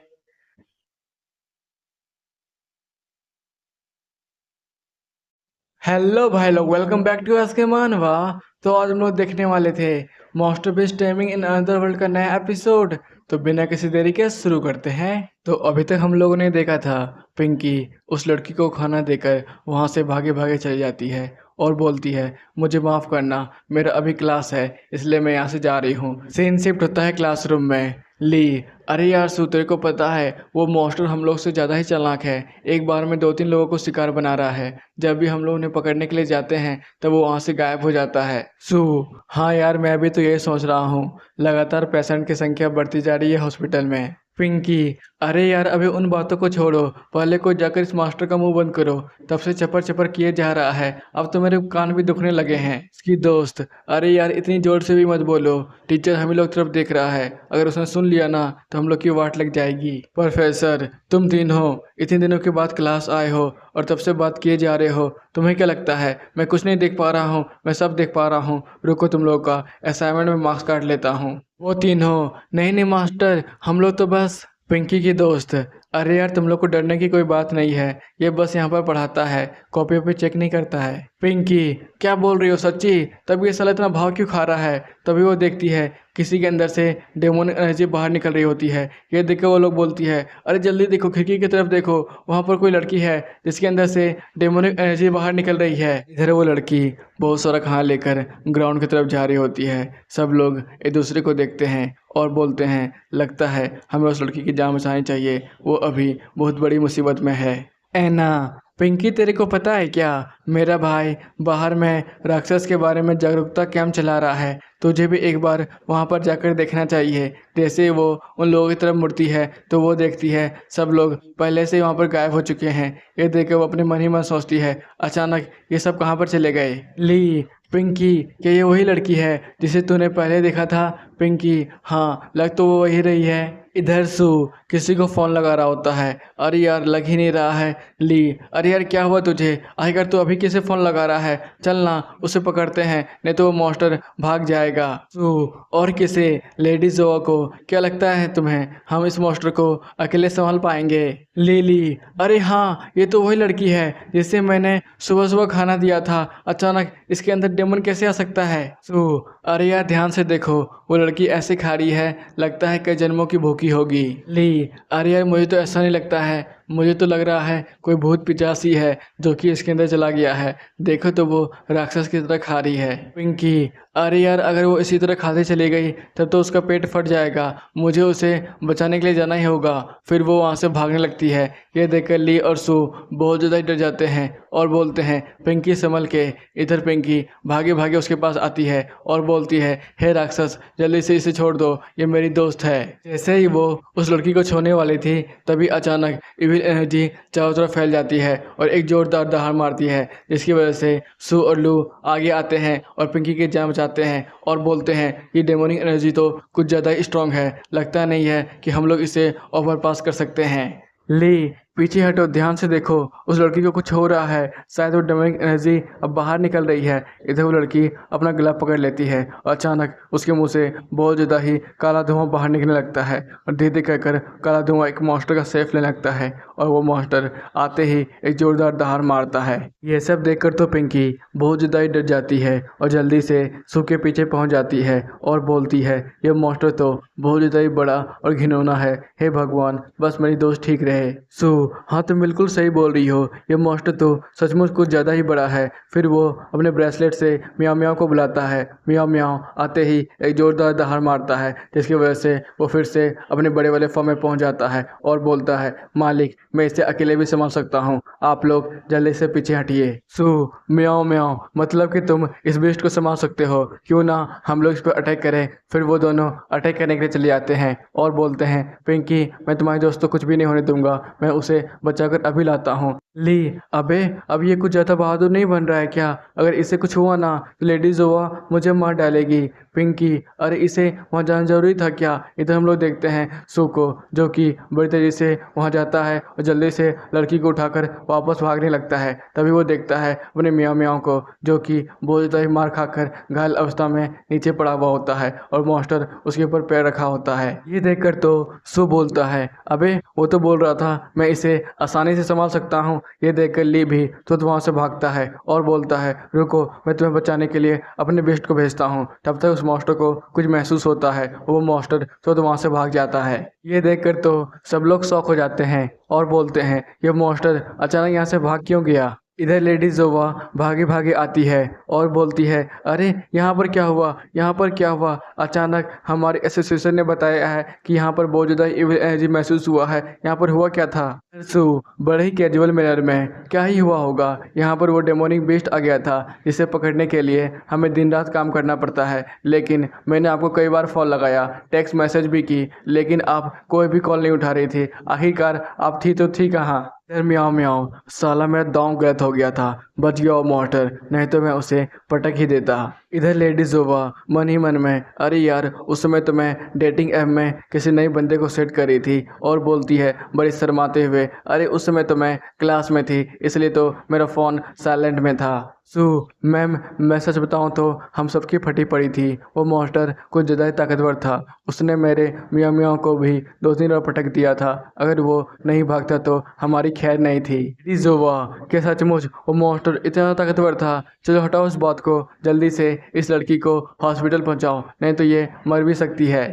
हेलो भाई लोग, वेलकम बैक टू एस के मानवा। तो आज हम लोग देखने वाले थे master base timing in another world का नया एपिसोड। तो बिना किसी देरी के शुरू करते हैं। तो अभी तक हम लोगों ने देखा था पिंकी उस लड़की को खाना देकर वहाँ से भागे भागे चली जाती है और बोलती है, मुझे माफ़ करना, मेरा अभी क्लास है इसलिए मैं यहाँ से जा रही हूँ। सीन शिफ्ट होता है क्लासरूम में। ली, अरे यार सू, तेरे को पता है वो मॉन्स्टर हम लोग से ज़्यादा ही चालाक है, एक बार में 2-3 लोगों को शिकार बना रहा है। जब भी हम लोग उन्हें पकड़ने के लिए जाते हैं तब वो वहाँ से गायब हो जाता है। सू, हाँ यार मैं भी तो यही सोच रहा हूँ, लगातार पेशेंट की संख्या बढ़ती जा रही है हॉस्पिटल में। पिंकी, अरे यार अभी उन बातों को छोड़ो, पहले को जाकर इस मास्टर का मुंह बंद करो, तब से चपर चपर किए जा रहा है, अब तो मेरे कान भी दुखने लगे हैं। इसकी दोस्त, अरे यार इतनी जोर से भी मत बोलो, टीचर हम लोग तरफ देख रहा है, अगर उसने सुन लिया ना तो हम लोग की वाट लग जाएगी। प्रोफेसर, तुम तीनों इतने दिनों के बाद क्लास आए हो और तब से बात किए जा रहे हो। तुम्हें क्या लगता है मैं कुछ नहीं देख पा रहा हूँ? मैं सब देख पा रहा हूँ। रुको, तुम लोग का असाइनमेंट में मार्क्स काट लेता हूँ। वो तीनों, नहीं नहीं मास्टर, हम लोग तो बस पिंकी की दोस्त। अरे यार, तुम लोग को डरने की कोई बात नहीं है। ये बस यहाँ पर पढ़ाता है, कॉपी पे चेक नहीं करता है। पिंकी, क्या बोल रही हो सच्ची? तब ये साला इतना भाव क्यों खा रहा है? तभी वो देखती है किसी के अंदर से डेमोनिक एनर्जी बाहर निकल रही होती है। ये देख के वो लोग बोलती है, अरे जल्दी देखो, खिड़की की तरफ देखो, वहाँ पर कोई लड़की है जिसके अंदर से डेमोनिक एनर्जी बाहर निकल रही है। इधर वो लड़की बहुत सारा खाना लेकर ग्राउंड की तरफ जा रही होती है। सब लोग एक दूसरे को देखते हैं और बोलते हैं, लगता है हमें उस लड़की की जान बचानी चाहिए, वो अभी बहुत बड़ी मुसीबत में है। ऐना, पिंकी, तेरे को पता है क्या, मेरा भाई बाहर में राक्षस के बारे में जागरूकता कैंप चला रहा है। तुझे भी एक बार वहाँ पर जाकर देखना चाहिए। जैसे ही वो उन लोगों की तरफ मुड़ती है तो वो देखती है सब लोग पहले से ही वहाँ पर गायब हो चुके हैं। ये देख के वो अपने मन ही मन सोचती है, अचानक ये सब कहाँ पर चले गए। ली, पिंकी, क्या ये वही लड़की है जिसे तूने पहले देखा था? पिंकी, हाँ, लग तो वो वही रही है। इधर सू किसी को फ़ोन लगा रहा होता है। अरे यार, लग ही नहीं रहा है। ली, अरे यार क्या हुआ तुझे? आखिर तू अभी किसे फ़ोन लगा रहा है? चल ना, उसे पकड़ते हैं, नहीं तो वो मॉन्स्टर भाग जाएगा। सू, और किसे? लेडी जोआ को। क्या लगता है तुम्हें हम इस मॉन्स्टर को अकेले संभाल पाएंगे? ली, अरे हाँ, ये तो वही लड़की है जिसे मैंने सुबह सुबह खाना दिया था। अचानक इसके अंदर डेमन कैसे आ सकता है? सू, अरे यार ध्यान से देखो, वो लड़की ऐसे खा रही है, लगता है कई जन्मों की भूखी होगी। ली, अरे यार मुझे तो ऐसा नहीं लगता है, मुझे तो लग रहा है कोई भूत पिचासी है जो कि इसके अंदर चला गया है। देखो तो वो राक्षस की तरह खा रही है। पिंकी, अरे यार अगर वो इसी तरह खाते चली गई तब तो उसका पेट फट जाएगा। मुझे उसे बचाने के लिए जाना ही होगा। फिर वो वहाँ से भागने लगती है। ये देखकर ली और सू बहुत ज़्यादा डर जाते हैं और बोलते हैं, पिंकी संभल के। इधर पिंकी भागे भागे उसके पास आती है और बोलती है, हे राक्षस, जल्दी से इसे छोड़ दो, ये मेरी दोस्त है। जैसे ही वो उस लड़की को छोड़ने वाली थी तभी अचानक इविल एनर्जी चारों तरफ फैल जाती है और एक जोरदार दहाड़ मारती है, जिसकी वजह से सू और लू आगे आते हैं और पिंकी की जान बचाते हैं और बोलते हैं कि डेमोनिक एनर्जी तो कुछ ज़्यादा ही स्ट्रांग है, लगता नहीं है कि हम लोग इसे ओवरपास कर सकते हैं। ली, पीछे हटो, ध्यान से देखो, उस लड़की को कुछ हो रहा है, शायद वो डेमोनिक एनर्जी अब बाहर निकल रही है। इधर वो लड़की अपना गला पकड़ लेती है और अचानक उसके मुंह से बहुत ज़्यादा ही काला धुआं बाहर निकलने लगता है और धीरे कहकर काला धुआं एक मॉन्स्टर का सेफ लेने लगता है और वो मॉन्स्टर आते ही एक जोरदार दहाड़ मारता है। ये सब देखकर तो पिंकी बहुत ज़्यादा ही डर जाती है और जल्दी से सू के पीछे पहुंच जाती है और बोलती है, यह मॉन्स्टर तो बहुत ज़्यादा ही बड़ा और घिनौना है, हे भगवान, बस मेरी दोस्त ठीक रहे। सू, हाँ तुम बिल्कुल सही बोल रही हो, ये मॉन्स्टर तो सचमुच कुछ ज़्यादा ही बड़ा है। फिर वो अपने ब्रेसलेट से म्याओ म्याओ को बुलाता है। म्याओ म्याओ आते ही एक जोरदार दहाड़ मारता है, जिसकी वजह से वो फिर से अपने बड़े वाले फॉर्म में पहुंच जाता है और बोलता है, मालिक, मैं इसे अकेले भी संभाल सकता हूँ, आप लोग जल्दी से पीछे हटिए। सू, म्याओ म्याओ, मतलब कि तुम इस बीस्ट को संभाल सकते हो, क्यों ना हम लोग इस पर अटैक करें। फिर वो दोनों अटैक करने के लिए चले जाते हैं और बोलते हैं, पिंकी, मैं तुम्हारे दोस्त को कुछ भी नहीं होने दूंगा, मैं उसे बचाकर अभी लाता हूँ। ली, अबे अब ये कुछ ज़्यादा बहादुर नहीं बन रहा है क्या? अगर इसे कुछ हुआ ना तो लेडी जोआ मुझे मार डालेगी। पिंकी, अरे इसे वहाँ जाना जरूरी था क्या? इधर हम लोग देखते हैं सू को, जो कि बड़ी तेजी से वहाँ जाता है और जल्दी से लड़की को उठाकर वापस भागने लगता है। तभी वो देखता है अपने मियाँ मियाँ को, जो कि बहुत ज़्यादा ही मार खाकर घायल अवस्था में नीचे पड़ा हुआ होता है और मॉन्स्टर उसके ऊपर पैर रखा होता है। ये देखकर तो सू बोलता है, अबे वो तो बोल रहा था मैं इसे आसानी से संभाल सकता हूँ। ये देखकर ली भी तुरंत वहाँ से भागता है और बोलता है, रुको, मैं तुम्हें बचाने के लिए अपने बेस्ट को भेजता हूँ। तब तक उस मॉन्स्टर को कुछ महसूस होता है, वो मॉन्स्टर तुरंत वहाँ से भाग जाता है। ये देखकर तो सब लोग शॉक हो जाते हैं और बोलते हैं, ये मॉन्स्टर अचानक यहाँ से भाग क्यों गया? इधर लेडी जोवा भागे भागे आती है और बोलती है, अरे यहाँ पर क्या हुआ, यहाँ पर क्या हुआ? अचानक हमारे एसोसिएशन ने बताया है कि यहाँ पर बहुत ज़्यादा इविल एनर्जी महसूस हुआ है। यहाँ पर हुआ क्या था? सू, बड़े ही कैजुअल मैनर में, क्या ही हुआ होगा, यहाँ पर वो डेमोनिक बीस्ट आ गया था जिसे पकड़ने के लिए हमें दिन रात काम करना पड़ता है, लेकिन मैंने आपको कई बार फ़ोन लगाया, टेक्स्ट मैसेज भी की, लेकिन आप कोई भी कॉल नहीं उठा रही थी। आखिरकार आप थी तो थी कहाँ? म्याओ म्याओ, साला मेरा दांव गलत हो गया था, बच गया वो मॉन्स्टर, नहीं तो मैं उसे पटक ही देता। इधर लेडी जोवा मन ही मन में, अरे यार उस समय तो मैं डेटिंग ऐप में किसी नए बंदे को सेट करी थी, और बोलती है बड़ी शर्माते हुए, अरे उस समय तो मैं क्लास में थी इसलिए तो मेरा फ़ोन साइलेंट में था। सू मैम, मैं सच बताऊं तो हम सबकी फटी पड़ी थी। वो मॉन्स्टर कुछ ज़्यादा ही ताकतवर था। उसने मेरे मियाँ मियाँ को भी 2-3 बार पटक दिया था। अगर वो नहीं भागता तो हमारी खैर नहीं थी। रिजोवा, क्या सचमुच वो मॉन्स्टर इतना ताकतवर था? चलो हटाओ इस बात को, जल्दी से इस लड़की को हॉस्पिटल पहुंचाओ, नहीं तो ये मर भी सकती है।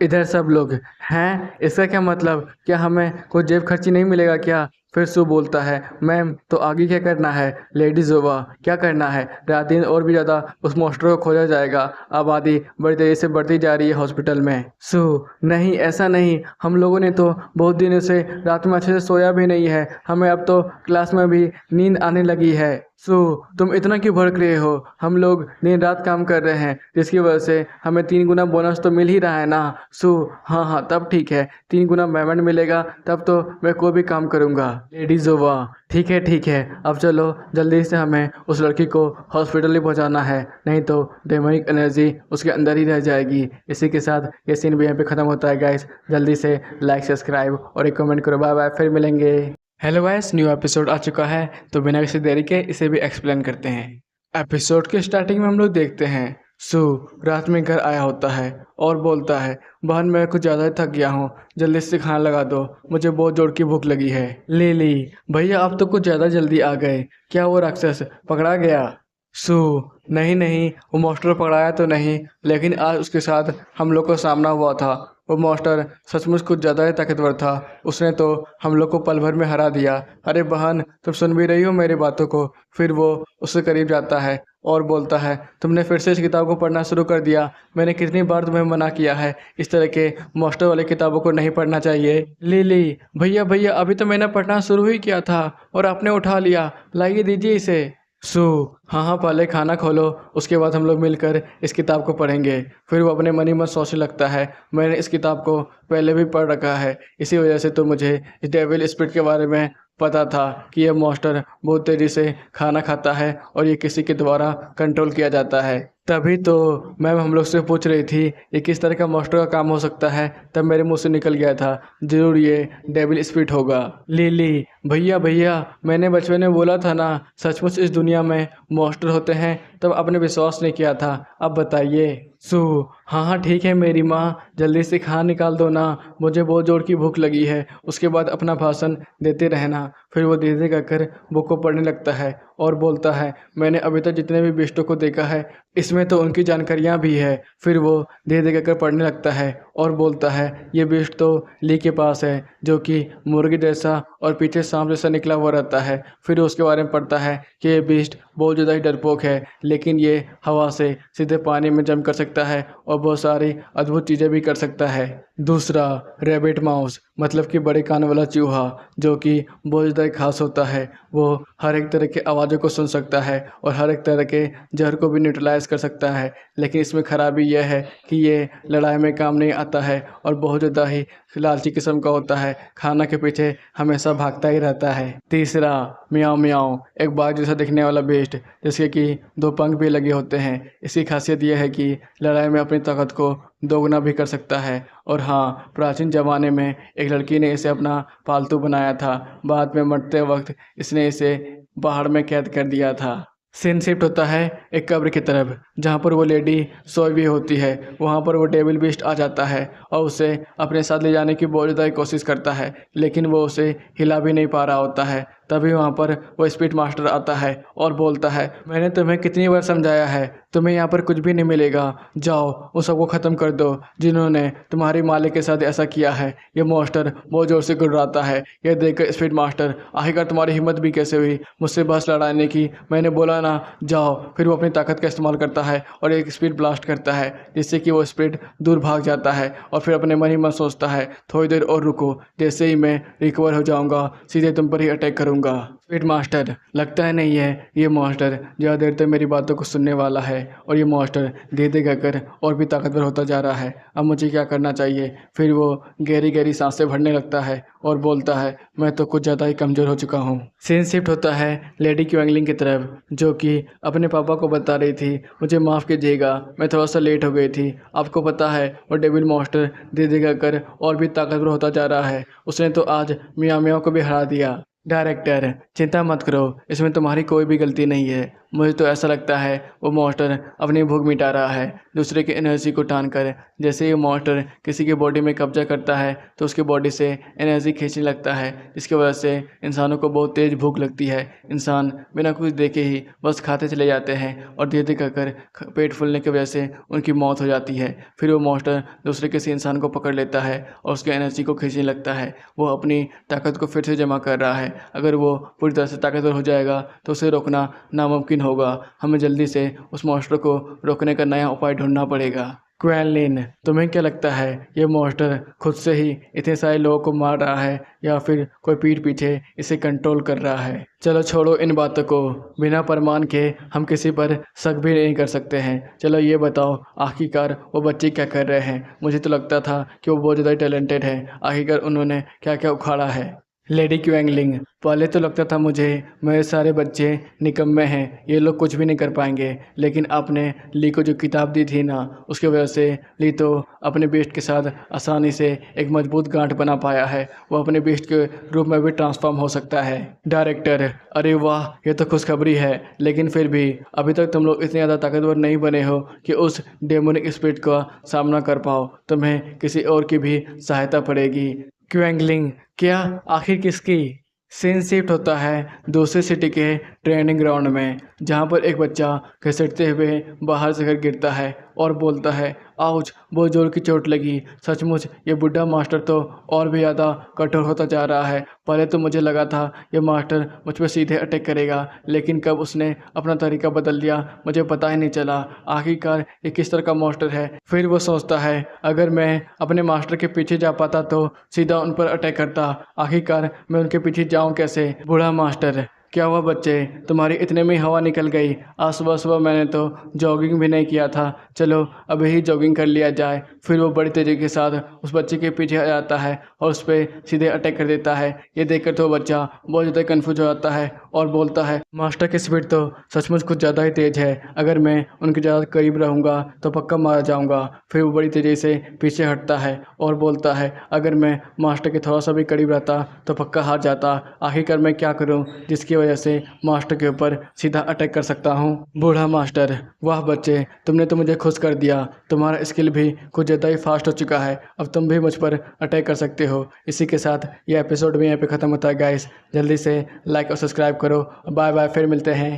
इधर सब लोग, हैं इसका क्या मतलब? क्या हमें कोई जेब खर्ची नहीं मिलेगा क्या? फिर सू बोलता है, मैम तो आगे क्या करना है? लेडी जोवा, क्या करना है? रात दिन और भी ज़्यादा उस मॉन्स्टर को खोजा जाएगा। आबादी बड़ी तेज़ी से बढ़ती जा रही है हॉस्पिटल में। सू, नहीं ऐसा नहीं, हम लोगों ने तो बहुत दिनों से रात में अच्छे से सोया भी नहीं है। हमें अब तो क्लास में भी नींद आने लगी है। सू, तुम इतना क्यों भड़क रहे हो? हम लोग दिन रात काम कर रहे हैं, जिसकी वजह से हमें 3 गुना बोनस तो मिल ही रहा है ना। सू, हाँ हाँ तब ठीक है, 3 गुना पेमेंट मिलेगा तब तो मैं कोई भी काम करूँगा। लेडी जोवा, ठीक है, अब चलो जल्दी से हमें उस लड़की को हॉस्पिटल ही पहुँचाना है, नहीं तो डेमोनिक एनर्जी उसके अंदर ही रह जाएगी। इसी के साथ ये सीन भी यहाँ पे ख़त्म होता है गाइस। जल्दी से लाइक, सब्सक्राइब और एक कमेंट करो। बाय बाय, फिर मिलेंगे। हेलो गाइस, न्यू एपिसोड आ चुका है, तो बिना किसी देरी के इसे भी एक्सप्लेन करते हैं। एपिसोड के स्टार्टिंग में हम लोग देखते हैं सू रात में घर आया होता है और बोलता है, बहन मैं कुछ ज़्यादा ही थक गया हूँ, जल्दी से खाना लगा दो, मुझे बहुत जोर की भूख लगी है। लिली, भैया आप तो कुछ ज़्यादा जल्दी आ गए, क्या वो राक्षस पकड़ा गया? सू, नहीं वो मॉन्स्टर पकड़ाया तो नहीं, लेकिन आज उसके साथ हम लोग का सामना हुआ था। वो मॉन्स्टर सचमुच कुछ ज़्यादा ही ताकतवर था, उसने तो हम लोग को पल भर में हरा दिया। अरे बहन, तुम सुन भी रही हो मेरी बातों को? फिर वो उसके करीब जाता है और बोलता है, तुमने फिर से इस किताब को पढ़ना शुरू कर दिया। मैंने कितनी बार तुम्हें मना किया है, इस तरह के मॉन्स्टर वाली किताबों को नहीं पढ़ना चाहिए। लिली, भैया अभी तो मैंने पढ़ना शुरू ही किया था और आपने उठा लिया, लाइए दीजिए इसे। सू, हाँ पहले खाना खोलो, उसके बाद हम लोग मिलकर इस किताब को पढ़ेंगे। फिर वो अपने मन ही मन सोचने लगता है, मैंने इस किताब को पहले भी पढ़ रखा है, इसी वजह से तो मुझे इस डेविल स्पिरिट के बारे में पता था कि यह मॉन्स्टर बहुत तेज़ी से खाना खाता है और ये किसी के द्वारा कंट्रोल किया जाता है। तभी तो मैम हम लोग से पूछ रही थी ये किस तरह का मॉन्स्टर का काम हो सकता है, तब मेरे मुंह से निकल गया था, जरूर ये डेविल स्पिरिट होगा। लिली, भैया मैंने बचपन में बोला था ना, सचमुच इस दुनिया में मॉन्स्टर होते हैं, तब आपने विश्वास नहीं किया था, अब बताइए। सू, हाँ ठीक है मेरी माँ, जल्दी से खाना निकाल दो ना, मुझे बहुत जोर की भूख लगी है। उसके बाद अपना भाषण देते रहना। फिर वो धीरे कहकर बुक को पढ़ने लगता है और बोलता है, मैंने अभी तक जितने भी बिस्टों को देखा है इसमें तो उनकी जानकारियाँ भी है। फिर वो धीरे कहकर पढ़ने लगता है और बोलता है, ये बिस्ट तो ली के पास है, जो कि मुर्गी जैसा और पीछे सांप जैसा निकला हुआ रहता है। फिर उसके बारे में पढ़ता है कि ये बिस्ट बहुत ज़्यादा ही डरपोक है, लेकिन ये हवा से सीधे पानी में जम कर सकता है और बहुत सारी अद्भुत चीज़ें भी कर सकता है। दूसरा, रैबिट माउस, मतलब कि बड़े कान वाला चूहा, जो कि बहुत ज़्यादा खास होता है। वो हर एक तरह के आवाज़ों को सुन सकता है और हर एक तरह के जहर को भी न्यूट्रलाइज कर सकता है, लेकिन इसमें खराबी यह है कि ये लड़ाई में काम नहीं आता है और बहुत ज़्यादा ही लालची किस्म का होता है, खाना के पीछे हमेशा भागता ही रहता है। तीसरा, म्याऊं म्याऊं, एक बाघ जैसा दिखने वाला बेस्ट, जिसके कि 2 पंख भी लगे होते हैं। इसकी खासियत यह है कि लड़ाई में अपनी ताकत को दोगुना भी कर सकता है। और हाँ, प्राचीन ज़माने में एक लड़की ने इसे अपना पालतू बनाया था, बाद में मरते वक्त इसने इसे पहाड़ में कैद कर दिया था। सीन शिफ्ट होता है एक कब्र की तरफ, जहाँ पर वो लेडी सोई हुई होती है। वहाँ पर वो डेविल बीस्ट आ जाता है और उसे अपने साथ ले जाने की बहुत ज़्यादा कोशिश करता है, लेकिन वो उसे हिला भी नहीं पा रहा होता है। तभी वहाँ पर वो स्पीड मास्टर आता है और बोलता है, मैंने तुम्हें कितनी बार समझाया है, तुम्हें यहाँ पर कुछ भी नहीं मिलेगा, जाओ उन सबको ख़त्म कर दो जिन्होंने तुम्हारी मालिक के साथ ऐसा किया है। ये मॉन्स्टर बहुत ज़ोर से गुर्राता है। यह देखकर स्पीड मास्टर, आखिरकार तुम्हारी हिम्मत भी कैसे हुई मुझसे बस लड़ाने की, मैंने बोला ना जाओ। फिर वो अपनी ताकत का इस्तेमाल करता है और एक स्पीड ब्लास्ट करता है, जिससे कि वो स्पीड दूर भाग जाता है और फिर अपने मन ही मन सोचता है, थोड़ी देर और रुको, जैसे ही मैं रिकवर हो जाऊँगा सीधे तुम पर ही अटैक करूँगा। करूँगा। स्पीड मास्टर, लगता है नहीं है ये मॉन्स्टर ज़्यादा देर तक मेरी बातों को सुनने वाला है और ये मॉन्स्टर धीरे कहकर और भी ताकतवर होता जा रहा है। अब मुझे क्या करना चाहिए? फिर वो गहरी गहरी सांसें भरने लगता है और बोलता है, मैं तो कुछ ज़्यादा ही कमज़ोर हो चुका हूँ। सीन शिफ्ट होता है लेडी क्वेंगलिंग की तरफ, जो कि अपने पापा को बता रही थी, मुझे माफ़ कीजिएगा, मैं थोड़ा सा लेट हो गई थी। आपको पता है वो डेविल मॉन्स्टर धीरे कहकर और भी ताकतवर होता जा रहा है। उसने तो आज मियाँ मियाँ को भी हरा दिया। डायरेक्टर, चिंता मत करो, इसमें तुम्हारी कोई भी गलती नहीं है। मुझे तो ऐसा लगता है वो मॉन्स्टर अपनी भूख मिटा रहा है दूसरे की एनर्जी को टान कर। जैसे ये मॉन्स्टर किसी की बॉडी में कब्जा करता है तो उसकी बॉडी से एनर्जी खींचने लगता है, जिसकी वजह से इंसानों को बहुत तेज़ भूख लगती है। इंसान बिना कुछ देखे ही बस खाते चले जाते हैं और धीरे धीरे कर पेट फूलने की वजह से उनकी मौत हो जाती है। फिर वो मॉन्स्टर दूसरे किसी इंसान को पकड़ लेता है और उसकी एनर्जी को खींचने लगता है। वो अपनी ताकत को फिर से जमा कर रहा है। अगर वो पूरी तरह से ताकतवर हो जाएगा तो उसे रोकना नामुमकिन होगा। हमें जल्दी से उस मॉन्स्टर को रोकने का नया उपाय ढूंढना पड़ेगा। क्वेनलिन, तुम्हें क्या लगता है ये मॉन्स्टर खुद से ही इतने सारे लोगों को मार रहा है या फिर कोई पीठ पीछे इसे कंट्रोल कर रहा है? चलो छोड़ो इन बातों को, बिना प्रमाण के हम किसी पर शक भी नहीं कर सकते हैं। चलो ये बताओ, आखिरकार वो बच्चे क्या कर रहे हैं? मुझे तो लगता था कि वो बहुत ज़्यादा टैलेंटेड है, आखिरकार उन्होंने क्या क्या उखाड़ा है। लेडी क्वेंगलिंग, पहले तो लगता था मुझे मेरे सारे बच्चे निकम्मे हैं, ये लोग कुछ भी नहीं कर पाएंगे, लेकिन आपने ली को जो किताब दी थी ना, उसकी वजह से ली तो अपने बेस्ट के साथ आसानी से एक मजबूत गांठ बना पाया है। वो अपने बेस्ट के रूप में भी ट्रांसफॉर्म हो सकता है। डायरेक्टर, अरे वाह, ये तो खुशखबरी है, लेकिन फिर भी अभी तक तुम लोग इतने ज़्यादा ताकतवर नहीं बने हो कि उस डेमोनिक स्पिरिट का सामना कर पाओ। तुम्हें किसी और की भी सहायता पड़ेगी। क्वेंगलिंग, क्या? आखिर किसकी? सीन शिफ्ट होता है दूसरी सिटी के ट्रेनिंग ग्राउंड में, जहाँ पर एक बच्चा घसीटते हुए बाहर से घर गिरता है और बोलता है, आउच, बहुत जोर की चोट लगी। सचमुच ये बुढ़ा मास्टर तो और भी ज़्यादा कठोर होता जा रहा है। पहले तो मुझे लगा था ये मास्टर मुझ पर सीधे अटैक करेगा, लेकिन कब उसने अपना तरीका बदल दिया मुझे पता ही नहीं चला। आखिरकार ये किस तरह का मास्टर है? फिर वो सोचता है, अगर मैं अपने मास्टर के पीछे जा पाता तो सीधा उन पर अटैक करता। आखिरकार मैं उनके पीछे जाऊं कैसे? बूढ़ा मास्टर, क्या हुआ बच्चे, तुम्हारी इतने में ही हवा निकल गई? आज सुबह सुबह मैंने तो जॉगिंग भी नहीं किया था, चलो अभी ही जॉगिंग कर लिया जाए। फिर वो बड़ी तेज़ी के साथ उस बच्चे के पीछे आ जाता है और उस पर सीधे अटैक कर देता है। ये देखकर तो बच्चा बहुत ज़्यादा कन्फ्यूज हो जाता है और बोलता है, मास्टर की स्पीड तो सचमुच कुछ ज़्यादा ही तेज़ है, अगर मैं उनके ज़्यादा करीब रहूँगा तो पक्का मारा जाऊँगा। फिर वो बड़ी तेज़ी से पीछे हटता है और बोलता है, अगर मैं मास्टर के थोड़ा सा भी करीब रहता तो पक्का हार जाता। आखिरकार मैं क्या करूँ जिसकी वजह से मास्टर के ऊपर सीधा अटैक कर सकता हूँ? बूढ़ा मास्टर, वाह बच्चे, तुमने तो मुझे खुश कर दिया। तुम्हारा स्किल भी कुछ ज़्यादा ही फास्ट हो चुका है, अब तुम भी मुझ पर अटैक कर सकते हो। इसी के साथ ये एपिसोड भी यहाँ पे ख़त्म होता है गाइस। जल्दी से लाइक और सब्सक्राइब करो। बाय बाय, फिर मिलते हैं।